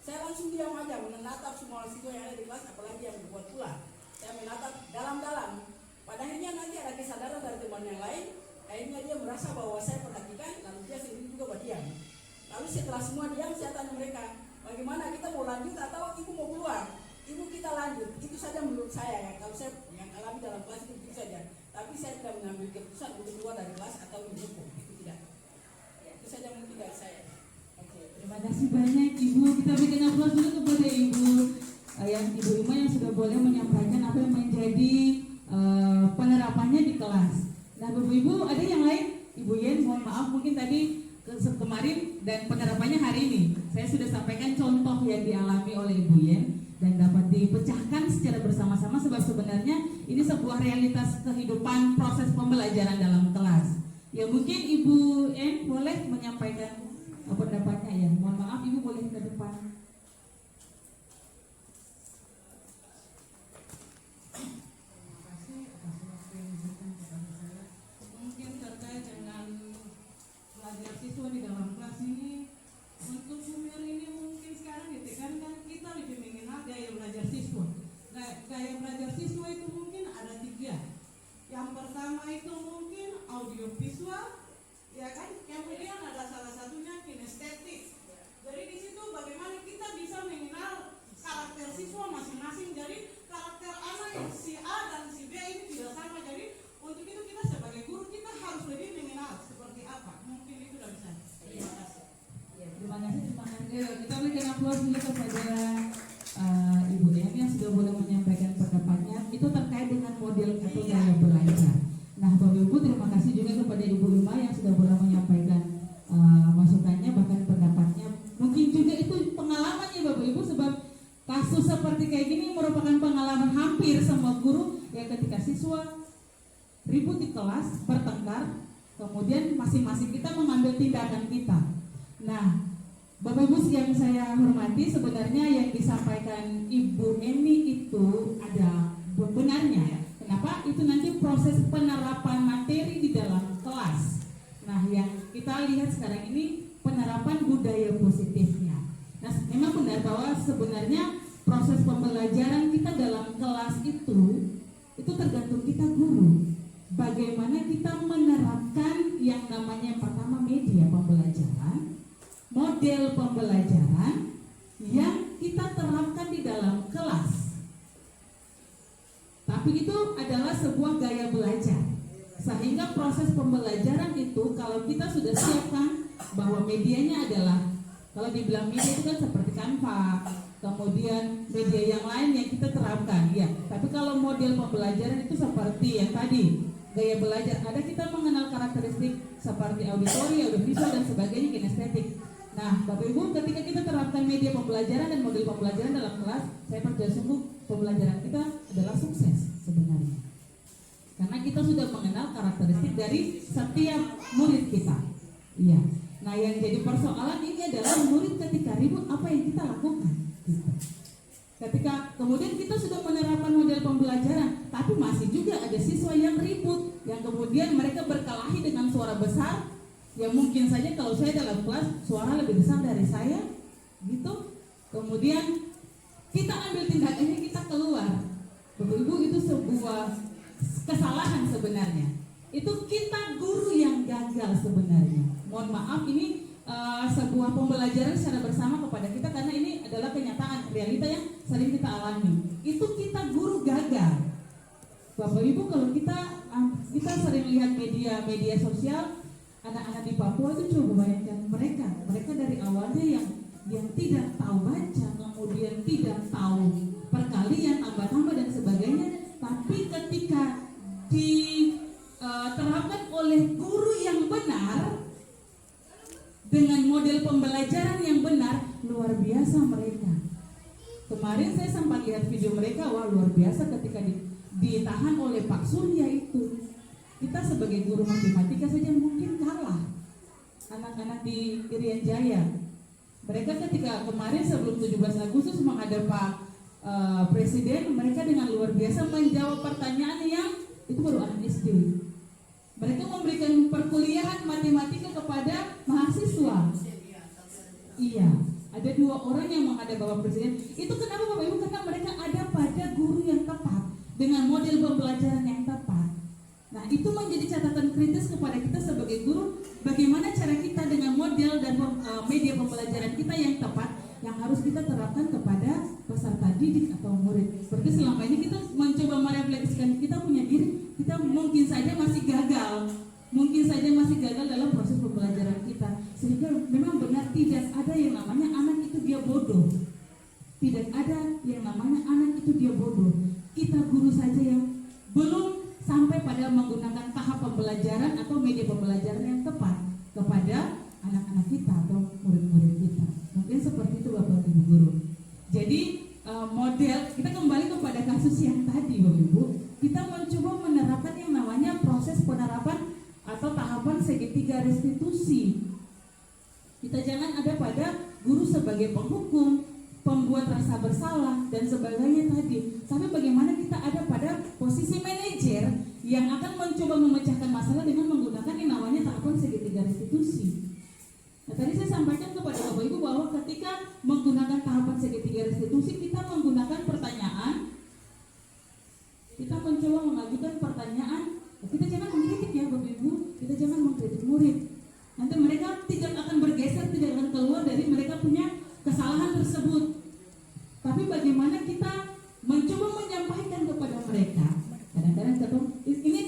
saya langsung diam aja menatap semua siswa yang ada di kelas, apalagi yang berbuat pula. Saya menatap dalam-dalam. Pada akhirnya nanti ada kesadaran dari teman yang lain. Akhirnya dia merasa bahwa saya perhatikan, lalu dia sendiri juga berdiam. Lalu setelah semua diam, saya tanya mereka, bagaimana kita mau lanjut atau ibu mau keluar? Ibu kita lanjut, itu saja menurut saya ya. Kalau saya yang alami dalam kelas itu saja. Tapi saya tidak mengambil keputusan untuk keluar dari kelas atau mendukung, itu tidak. Itu saja mungkin dari saya. Terima kasih banyak Ibu. Kita berikan aplaus dulu kepada Ibu yang Ibu Ima yang sudah boleh menyampaikan apa yang menjadi penerapannya di kelas. Nah, Bapak Ibu ada yang lain? Ibu Yen, mohon maaf mungkin tadi kemarin dan penerapannya hari ini. Saya sudah sampaikan contoh yang dialami oleh Ibu Yen dan dapat dipecahkan secara bersama-sama sebab sebenarnya ini sebuah realitas kehidupan proses pembelajaran dalam kelas. Ya mungkin Ibu Yen boleh menyampaikan pendapatnya ya. Mohon maaf Ibu boleh ke depan. Mungkin terkait dengan belajar siswa di dalam kelas ini, untuk sumber ini mungkin sekarang ditekankan kita lebih mengenal gaya belajar siswa. Gaya belajar siswa itu mungkin ada 3. Yang pertama itu mungkin audiovisual, ya kan? Kemudian ada salah satunya kinestetik. Jadi di situ bagaimana kita bisa mengenal karakter siswa masing-masing. Jadi karakter anak yang si A dan si B ini tidak sama. Jadi untuk itu kita sebagai guru kita harus lebih mengenal seperti apa. Mungkin itu dari saya. Terima kasih. Ya, terima kasih. Kita berikan aplaus dulu kepada Ibu yang sudah boleh menyampaikan pendapatnya. Itu terkait dengan model atau gaya belajar. Nah, Bapak Ibu terima kasih juga kepada Ibu Ima yang sudah boleh menyampaikan masukannya bahkan pendapatnya. Mungkin juga itu pengalamannya Bapak Ibu sebab kasus seperti kayak gini merupakan pengalaman hampir semua guru yang ketika siswa ribut di kelas, bertengkar, kemudian masing-masing kita mengambil tindakan kita. Nah, Bapak Ibu yang saya hormati, sebenarnya yang disampaikan Ibu Emi itu ada benarnya. Kenapa? Itu nanti proses penerapan materi di dalam kelas. Nah, yang kita lihat sekarang ini penerapan budaya positifnya. Nah, memang benar bahwa sebenarnya proses pembelajaran kita dalam kelas itu tergantung kita guru. Bagaimana kita menerapkan yang namanya pertama media pembelajaran, model pembelajaran yang kita terapkan di dalam kelas. Tapi itu adalah sebuah gaya belajar. Sehingga proses pembelajaran itu kalau kita sudah siapkan bahwa medianya adalah, kalau dibilang media itu kan seperti Canva, kemudian media yang lain yang kita terapkan, ya. Tapi kalau model pembelajaran itu seperti yang tadi, gaya belajar, ada kita mengenal karakteristik seperti auditori, audiovisual dan sebagainya, kinestetik. Nah, Nah, Bapak Ibu, ketika kita terapkan media pembelajaran dan model pembelajaran dalam kelas, saya percaya sungguh pembelajaran kita adalah sukses sebenarnya. Karena kita sudah mengenal karakteristik dari setiap murid kita. Iya. Nah, yang jadi persoalan ini adalah murid ketika ribut apa yang kita lakukan. Gitu. Ketika kemudian kita sudah menerapkan model pembelajaran, tapi masih juga ada siswa yang ribut, yang kemudian mereka berkelahi dengan suara besar, yang mungkin saja kalau saya dalam kelas suara lebih besar dari saya, gitu. Kemudian kita ambil tindakannya, kita keluar. Bapak Ibu, itu sebuah kesalahan sebenarnya. Itu kita guru yang gagal sebenarnya. Mohon maaf, ini sebuah pembelajaran secara bersama kepada kita karena ini adalah kenyataan realita yang sering kita alami. Itu kita guru gagal. Bapak Ibu, kalau kita sering lihat media sosial, anak-anak di Papua itu coba bayangkan mereka dari awalnya yang tidak tahu baca, kemudian tidak tahu perkalian, tambah-tambah dan sebagainya, tapi ketika diterapkan oleh guru yang benar dengan model pembelajaran yang benar, luar biasa mereka. Kemarin saya sempat lihat video mereka, wah luar biasa ketika ditahan oleh Pak Surya itu. Kita sebagai guru matematika saja mungkin kalah anak-anak di Irian Jaya. Mereka ketika kemarin sebelum 17 Agustus menghadap Pak Presiden, mereka dengan luar biasa menjawab pertanyaan yang itu baru anak SD. Mereka memberikan perkuliahan matematika kepada mahasiswa. Iya, ada 2 orang yang menghadap Bapak Presiden. Itu kenapa Bapak Ibu? Karena mereka ada pada guru yang tepat dengan model pembelajaran yang tepat. Nah, itu menjadi catatan kritis kepada kita sebagai guru. Bagaimana cara kita dengan model dan media pembelajaran kita yang tepat, yang harus kita terapkan kepada peserta didik atau murid. Seperti selama ini kita mencoba merefleksikan kita punya diri, kita mungkin saja masih gagal dalam proses pembelajaran kita, sehingga memang benar tidak ada yang namanya anak itu dia bodoh. Tidak ada yang namanya anak itu dia bodoh. Kita guru saja yang belum sampai pada menggunakan tahap pembelajaran atau media pembelajaran yang tepat kepada anak-anak kita atau murid-murid kita. Mungkin seperti itu Bapak Ibu guru. Jadi model kita kembali kepada kasus yang tadi Bapak Ibu, kita mencoba menerapkan yang namanya proses penerapan atau tahapan segitiga restitusi. Kita jangan ada pada guru sebagai penghukum, pembuat rasa bersalah dan sebagainya tadi. Tapi bagaimana kita ada pada posisi manajer yang akan mencoba memecahkan masalah dengan menggunakan yang namanya tahapan segitiga restitusi. Nah, tadi saya sampaikan kepada Bapak Ibu bahwa ketika menggunakan tahapan segitiga restitusi, kita menggunakan pertanyaan, kita mencoba mengajukan pertanyaan. Kita jangan mengkritik ya Bapak Ibu, kita jangan mengkritik murid. Nanti mereka tidak akan bergeser, tidak akan keluar dari mereka punya kesalahan tersebut. Tapi bagaimana kita mencoba menyampaikan kepada mereka. Kadang-kadang ini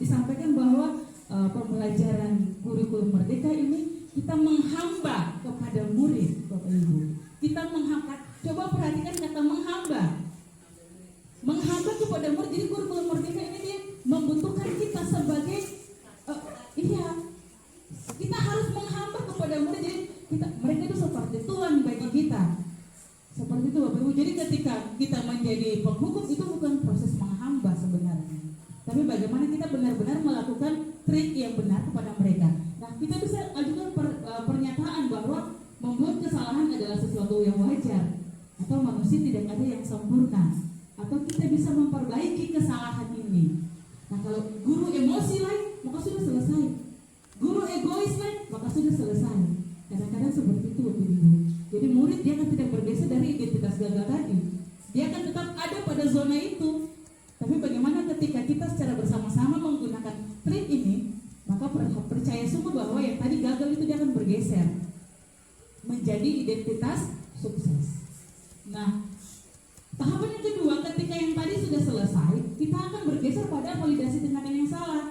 disampaikan bahwa pembelajaran kurikulum merdeka ini kita menghamba kepada murid, Bapak Ibu. Kita menghamba. Coba perhatikan kata menghamba. Menghamba kepada murid. Jadi kurikulum merdeka ini dia membutuhkan kita sebagai kita harus menghamba kepada murid. Jadi mereka itu seperti Tuhan bagi kita. Seperti itu Bapak Ibu. Jadi ketika kita menjadi penghukum itu bukan proses menghamba sebenarnya, tapi bagaimana kita benar-benar melakukan trik yang benar kepada mereka. Nah, kita bisa ajukan pernyataan bahwa membuat kesalahan adalah sesuatu yang wajar, atau manusia tidak ada yang sempurna, atau kita bisa memperbaiki kesalahan ini. Nah, kalau guru emosi lain, maka sudah selesai. Guru egois lain, maka sudah selesai. Kadang-kadang seperti itu Bapak Ibu. Jadi murid dia akan tidak bergeser dari identitas gagal tadi. Dia akan tetap ada pada zona itu. Tapi bagaimana ketika kita secara bersama-sama menggunakan trik ini, maka percaya sungguh bahwa yang tadi gagal itu dia akan bergeser menjadi identitas sukses. Nah, tahapan yang kedua, ketika yang tadi sudah selesai, kita akan bergeser pada validasi tindakan yang salah.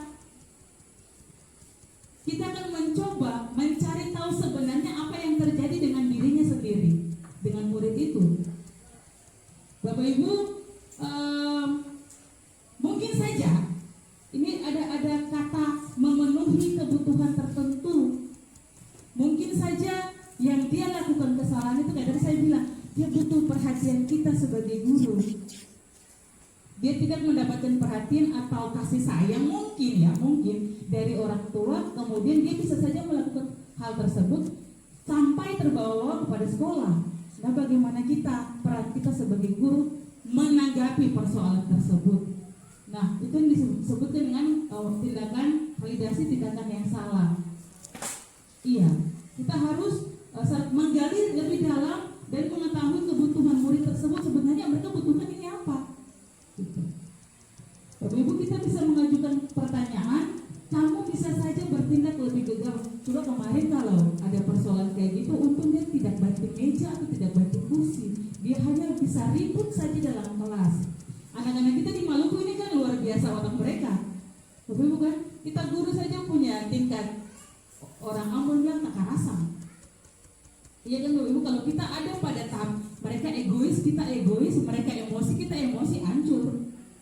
Kita akan mencoba mencari tahu sebenarnya apa yang terjadi dengan dirinya sendiri, dengan murid itu. Bapak Ibu, mungkin saja ini ada kata memenuhi kebutuhan tertentu. Mungkin saja yang dia lakukan kesalahan itu, kayak tadi saya bilang, dia butuh perhatian kita sebagai guru. Dia tidak mendapatkan perhatian atau kasih sayang mungkin dari orang tua, kemudian dia bisa saja melakukan hal tersebut sampai terbawa kepada sekolah. Nah, bagaimana kita, peran kita sebagai guru menanggapi persoalan tersebut? Nah, itu yang disebutkan dengan tindakan validasi, tindakan yang salah. Iya, kita harus menggali lebih dalam dan mengetahui kebutuhan murid tersebut, sebenarnya mereka butuhkan ini apa. Gitu. Bapak Ibu, kita bisa mengajukan pertanyaan, kamu bisa saja bertindak lebih gegabah. Coba kemarin kalau ada persoalan kayak gitu, untung dia tidak banting meja atau tidak banting kursi, dia hanya bisa ribut saja dalam kelas. Anak-anak kita di Maluku ini kan luar biasa otak mereka. Bapak Ibu kan, kita guru saja punya tingkat, orang Ambon bilang takarasam. Iya kan Bapak Ibu, kalau kita ada pada tahap mereka egois, kita egois, mereka emosi, kita emosi, hancur.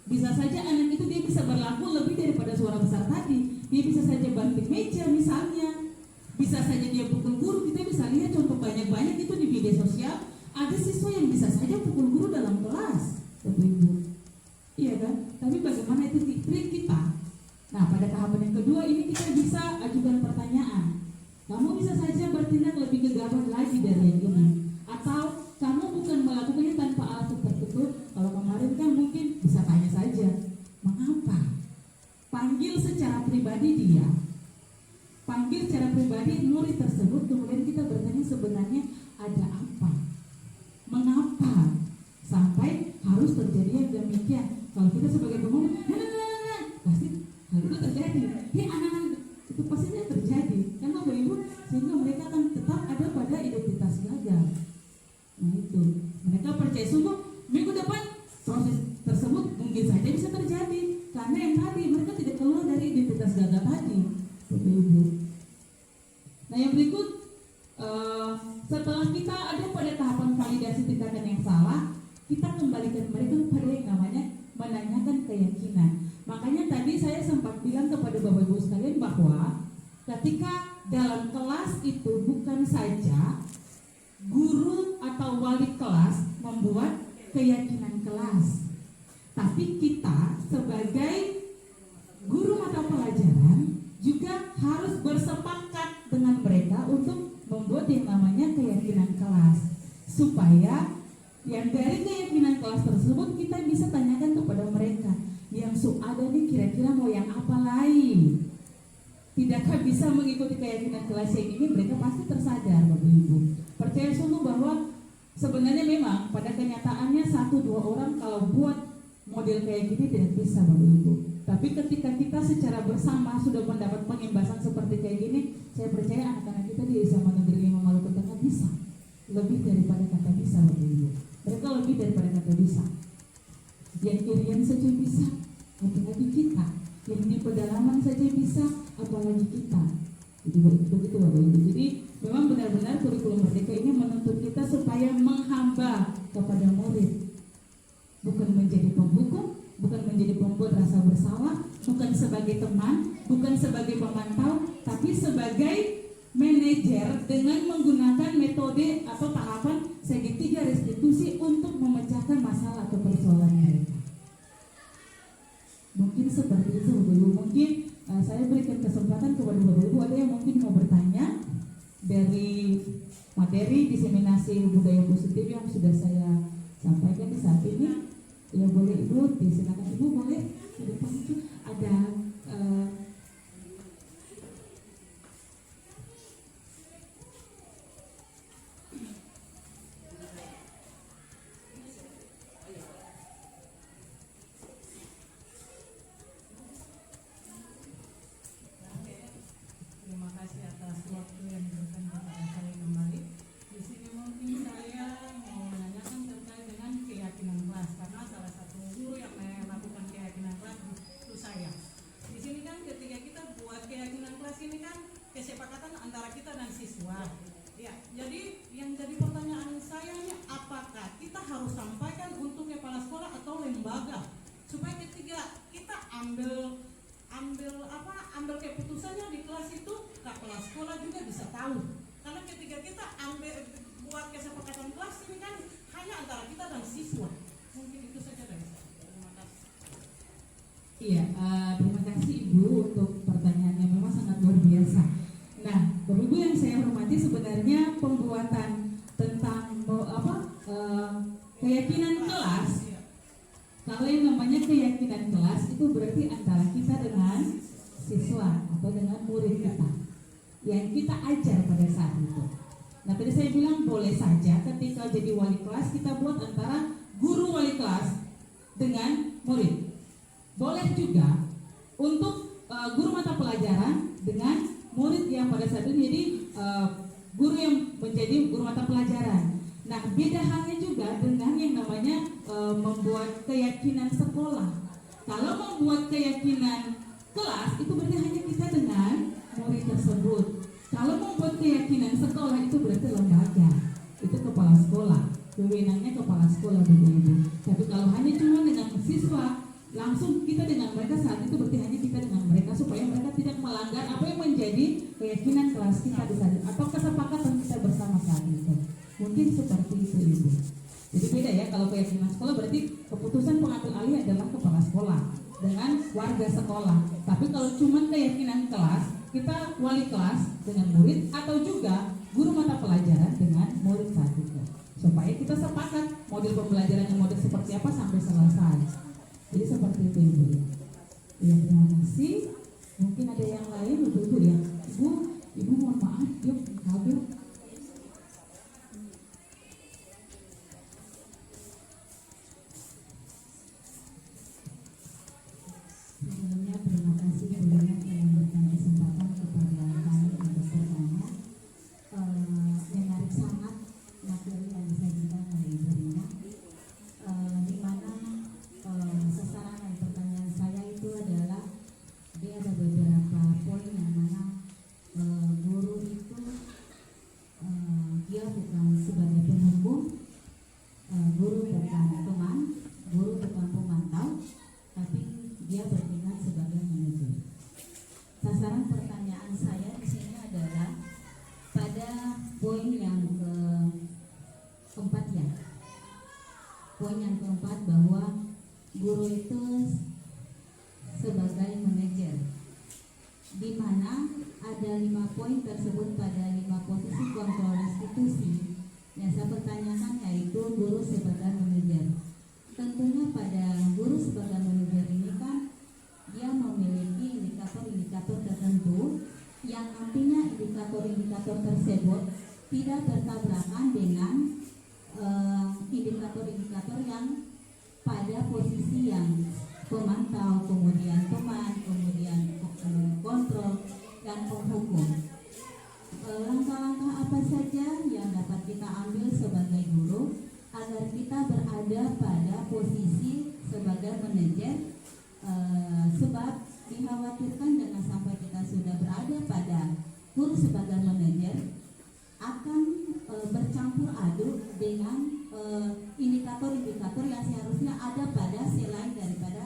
Bisa saja anak itu dia bisa berlaku lebih daripada suara besar tadi. Dia bisa saja banting meja misalnya, bisa saja dia pukul guru. Kita bisa lihat contoh banyak-banyak itu di media sosial. Ada siswa yang bisa saja pukul guru dalam kelas, Bapak Ibu. Iya kan? Tapi bagaimana itu trik kita? Nah, pada tahapan yang kedua ini kita bisa ajukan pertanyaan. Kamu bisa saja bertindak lebih gegabah lagi dari yang ini, atau kamu bukan melakukannya tanpa alasan tertentu. Kalau kemarin kan mungkin bisa tanya saja, mengapa? Panggil secara pribadi dia, panggil secara pribadi murid tersebut, kemudian kita bertanya sebenarnya ada apa? Mengapa sampai harus terjadi yang demikian? Kalau kita sebagai pengumuman, pasti hal itu terjadi. Ya anak-anak itu pastinya terjadi. Kan Bapak Ibu, sehingga mereka akan tetap ada pada identitas gagal. Nah itu, mereka percaya sungguh minggu depan proses tersebut mungkin saja bisa terjadi, karena yang tadi mereka tidak keluar dari identitas gagal tadi, Bapak Ibu. Nah yang berikut, setelah kita ada pada tahapan validasi tindakan yang salah, kita kembalikan mereka pada yang namanya menanyakan keyakinan. Makanya tadi saya sempat bilang kepada Bapak Ibu sekalian bahwa ketika dalam kelas itu bukan saja guru atau wali kelas membuat keyakinan kelas, tapi kita sebagai guru mata pelajaran juga harus bersepakat dengan mereka untuk membuat yang namanya keyakinan kelas, supaya yang dari keyakinan kelas tersebut kita bisa tanyakan kepada mereka, yang ada nih kira-kira mau yang apa lain. Tidakkah bisa mengikuti keyakinan kelas yang ini? Mereka pasti tersadar, Bapak Ibu. Percaya sungguh bahwa sebenarnya memang pada kenyataannya 1-2 orang kalau buat model kayak gini tidak bisa, Bapak Ibu. Tapi ketika kita secara bersama sudah mendapat pengimbasan seperti kayak gini, saya percaya anak-anak kita di SMA Negeri 5 Maluku Tengah bisa. Lebih daripada kata bisa, Bapak Ibu. Mereka lebih daripada kata bisa. Yang irian saja bisa, apalagi kita. Yang di pedalaman saja bisa, apalagi kita. Jadi begitu Bapak Ibu. Jadi memang benar-benar kurikulum Merdeka ini menuntut kita supaya menghamba kepada murid, bukan menjadi penghukum, bukan menjadi pembuat rasa bersalah, bukan sebagai teman, bukan sebagai pemantau, tapi sebagai manajer dengan menggunakan metode atau tahapan segitiga restitusi untuk memecahkan masalah atau persoalan mereka. Mungkin seperti itu Bapak Ibu. Mungkin saya berikan kesempatan kepada Bapak Ibu, ada yang mungkin mau bertanya dari materi diseminasi budaya positif yang sudah saya sampaikan di saat ini. Ya boleh Ibu, disilakan Ibu, boleh di depan itu ada Terima kasih atas waktu yang diberikan kepada saya kembali. Di sini mungkin saya mau menanyakan terkait dengan keyakinan kelas, karena salah satu guru yang melakukan keyakinan kelas kesepakatan kelas ini kan hanya antara kita dan siswa. Mungkin itu saja dari saya. Terima kasih. Iya, terima kasih Ibu untuk pertanyaannya, memang sangat luar biasa. Nah, Bapak Ibu yang saya hormati, sebenarnya pembuatan tentang keyakinan kelas, kalau yang namanya keyakinan kelas itu berarti antara kita dengan siswa atau dengan murid kita yang kita ajar pada saat itu. Nah, tadi saya bilang boleh saja ketika jadi wali kelas kita buat antara guru wali kelas dengan murid. Boleh juga untuk guru mata pelajaran dengan murid yang pada saat itu jadi guru yang menjadi guru mata pelajaran. Nah, beda halnya juga dengan yang namanya membuat keyakinan sekolah. Kalau membuat keyakinan kelas itu berarti hanya kita dengan murid tersebut. Kalau membuat keyakinan sekolah itu berarti lembaga, itu kepala sekolah, wewenangnya kepala sekolah Ibu. Tapi kalau hanya cuma dengan siswa, langsung kita dengan mereka saat itu berarti hanya kita dengan mereka supaya mereka tidak melanggar apa yang menjadi keyakinan kelas kita di saat itu, atau kesepakatan kita bersama saat itu. Mungkin seperti itu Ibu. Jadi beda ya, kalau keyakinan sekolah berarti keputusan pengambil alih adalah kepala sekolah dengan warga sekolah. Tapi kalau cuma keyakinan kelas, kita wali kelas dengan murid atau juga guru mata pelajaran dengan murid saat itu. Supaya kita sepakat model pembelajarannya model seperti apa sampai selesai. Jadi seperti itu Ibu. Ya, terima kasih. Mungkin ada yang lain Ibu ya. Ibu mohon maaf, yuk kabel. Sebelumnya terima kasih banyak yang memberikan kesempatan kepada kami untuk bertanya. Menarik sangat materi yang disajikan oleh Ibu Rina, di mana sasaran dari pertanyaan saya itu adalah dia ada beberapa poin yang mana guru itu dia bukan sebagai penghukum, guru bukan teman, guru bukan pemantau, tapi dia bertindak sebagai manajer. Sasaran pertanyaan saya di sini adalah pada poin yang keempat ya. Poin yang keempat bahwa guru itu sebagai manajer, di mana ada 5 poin tersebut pada 5 posisi kontrol institusi yang saya pertanyakan, yaitu guru sebagai manajer. Tentunya pada guru sebagai manajer ini kan dia memiliki indikator-indikator tertentu yang nantinya indikator-indikator tersebut tidak bertabrakan dengan indikator-indikator yang pada posisi yang pemantau, kemudian teman, kemudian kontrol, dan penghukum. Langkah-langkah apa saja yang dapat kita ambil sebagai guru agar kita berada pada posisi sebagai manajer, sebab dikhawatirkan dengan sampai kita sudah berada pada guru sebagai manajer akan bercampur aduk dengan indikator-indikator yang seharusnya ada pada selain daripada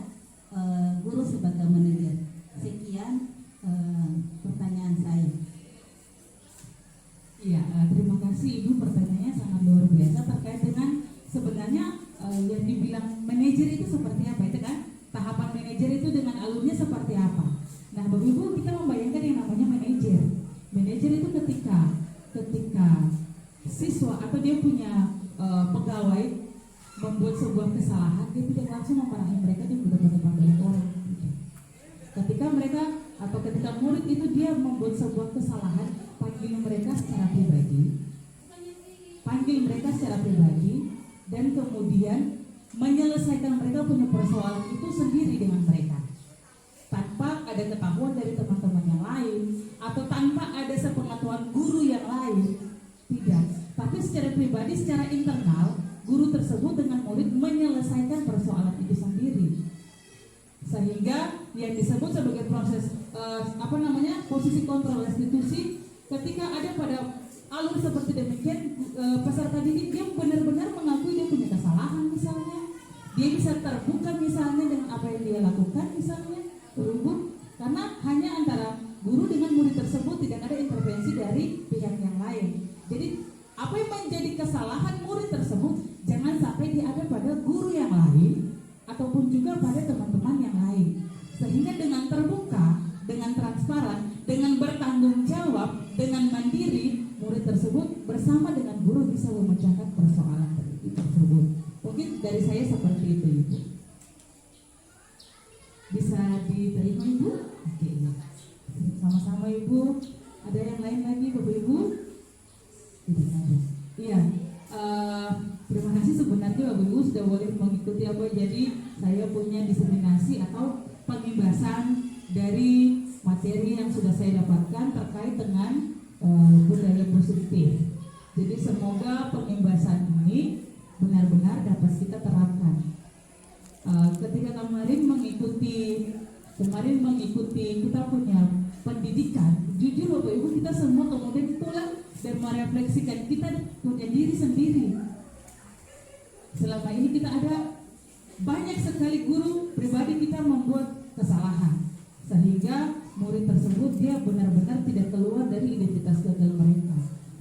guru sebagai manajer. Sekian pertanyaan saya. Iya, terima kasih Ibu, pertanyaannya sangat luar biasa terkait dengan sebenarnya yang dibilang manajer itu seperti apa, itu kan tahapan manajer itu dengan alurnya seperti apa. Nah, Bapak Ibu, kita membayangkan yang namanya manajer. Manajer itu ketika siswa atau dia punya pegawai membuat sebuah kesalahan, dia tidak langsung memarahi mereka di depan banyak orang. Ketika mereka atau ketika murid itu dia membuat sebuah kesalahan, panggil mereka secara pribadi, dan kemudian menyelesaikan mereka punya persoalan itu sendiri dengan mereka, tanpa ada ketahuan dari teman-teman yang lain atau tanpa ada sepengetahuan guru yang lain, tidak. Tapi secara pribadi, secara internal, guru tersebut dengan murid menyelesaikan persoalan itu sendiri, sehingga yang disebut sebagai proses posisi kontrol restitusi. Ketika ada pada alur seperti demikian, peserta didik dia benar-benar mengakui dia punya kesalahan, misalnya dia bisa terbuka misalnya dengan apa yang dia lakukan, misalnya berhubung karena hanya antara guru dengan murid tersebut, tidak ada intervensi dari pihak yang lain. Jadi apa yang menjadi kesalahan tersebut jangan sampai dia ada pada guru yang lain ataupun juga pada teman-teman yang lain. Sehingga dengan terbuka, dengan transparan, dengan bertanggung jawab, dengan mandiri, murid tersebut bersama dengan guru bisa memecahkan persoalan tersebut. Mungkin dari saya seperti itu, Ibu. Bisa diterima, Ibu? Oke, sama-sama, Ibu. Ada yang lain lagi, Bapak Ibu? Tidak ada. Iya. Terima kasih sebenarnya Bapak Ibu sudah boleh mengikuti apa. Jadi saya punya diseminasi atau pengimbasan dari materi yang sudah saya dapatkan terkait dengan budaya positif. Jadi semoga pengimbasan ini benar-benar dapat kita terapkan. Ketika kemarin mengikuti kita punya pendidikan, jujur Bapak Ibu kita semua kemudian pulang dan merefleksikan kita punya diri sendiri. Selama ini kita ada banyak sekali guru pribadi kita membuat kesalahan, sehingga murid tersebut dia benar-benar tidak keluar dari identitas gagal mereka.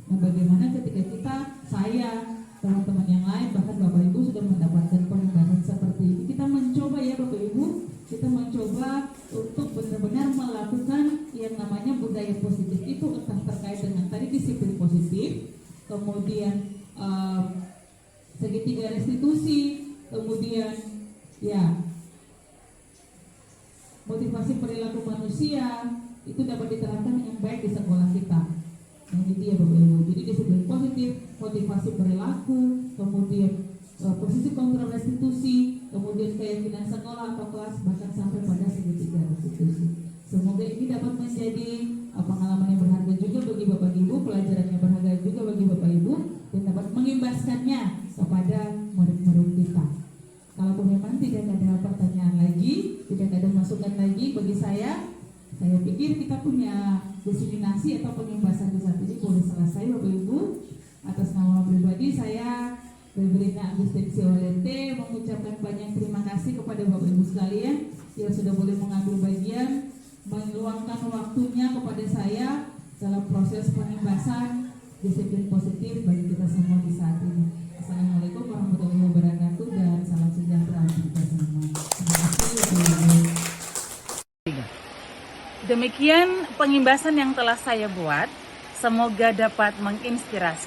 Nah, bagaimana ketika saya, teman-teman yang lain, bahkan Bapak Ibu sudah mendapatkan pengimbasan seperti ini, kita mencoba ya Bapak Ibu, kita mencoba untuk benar-benar melakukan yang namanya budaya positif itu, entah terkait dengan tadi disiplin positif, kemudian segitiga restitusi, kemudian ya motivasi perilaku manusia itu dapat diterapkan dengan baik di sekolah kita. Nah, ini dia Bapak Ibu. Jadi disiplin positif, motivasi perilaku, kemudian posisi kontrol restitusi, kemudian keyakinan sekolah atau kelas, bahkan sampai pada segitiga restitusi. Semoga ini dapat menjadi pengalaman yang berharga juga bagi Bapak Ibu, pelajaran yang berharga juga bagi Bapak Ibu, dan dapat mengimbaskannya kepada murid-murid kita. Kalau memang tidak ada pertanyaan lagi, tidak ada masukan lagi bagi saya pikir kita punya diseminasi atau pengimbasan di saat ini boleh selesai Bapak Ibu. Atas nama pribadi saya, Reverina Agustinsi Walente, mengucapkan banyak terima kasih kepada Bapak Ibu sekalian yang sudah boleh mengambil bagian, meluangkan waktunya kepada saya dalam proses pengimbasan disiplin positif bagi kita semua di saat ini. Assalamualaikum warahmatullahi wabarakatuh dan salam sejahtera untuk kita semua. Terima kasih Bapak Ibu. Demikian pengimbasan yang telah saya buat, semoga dapat menginspirasi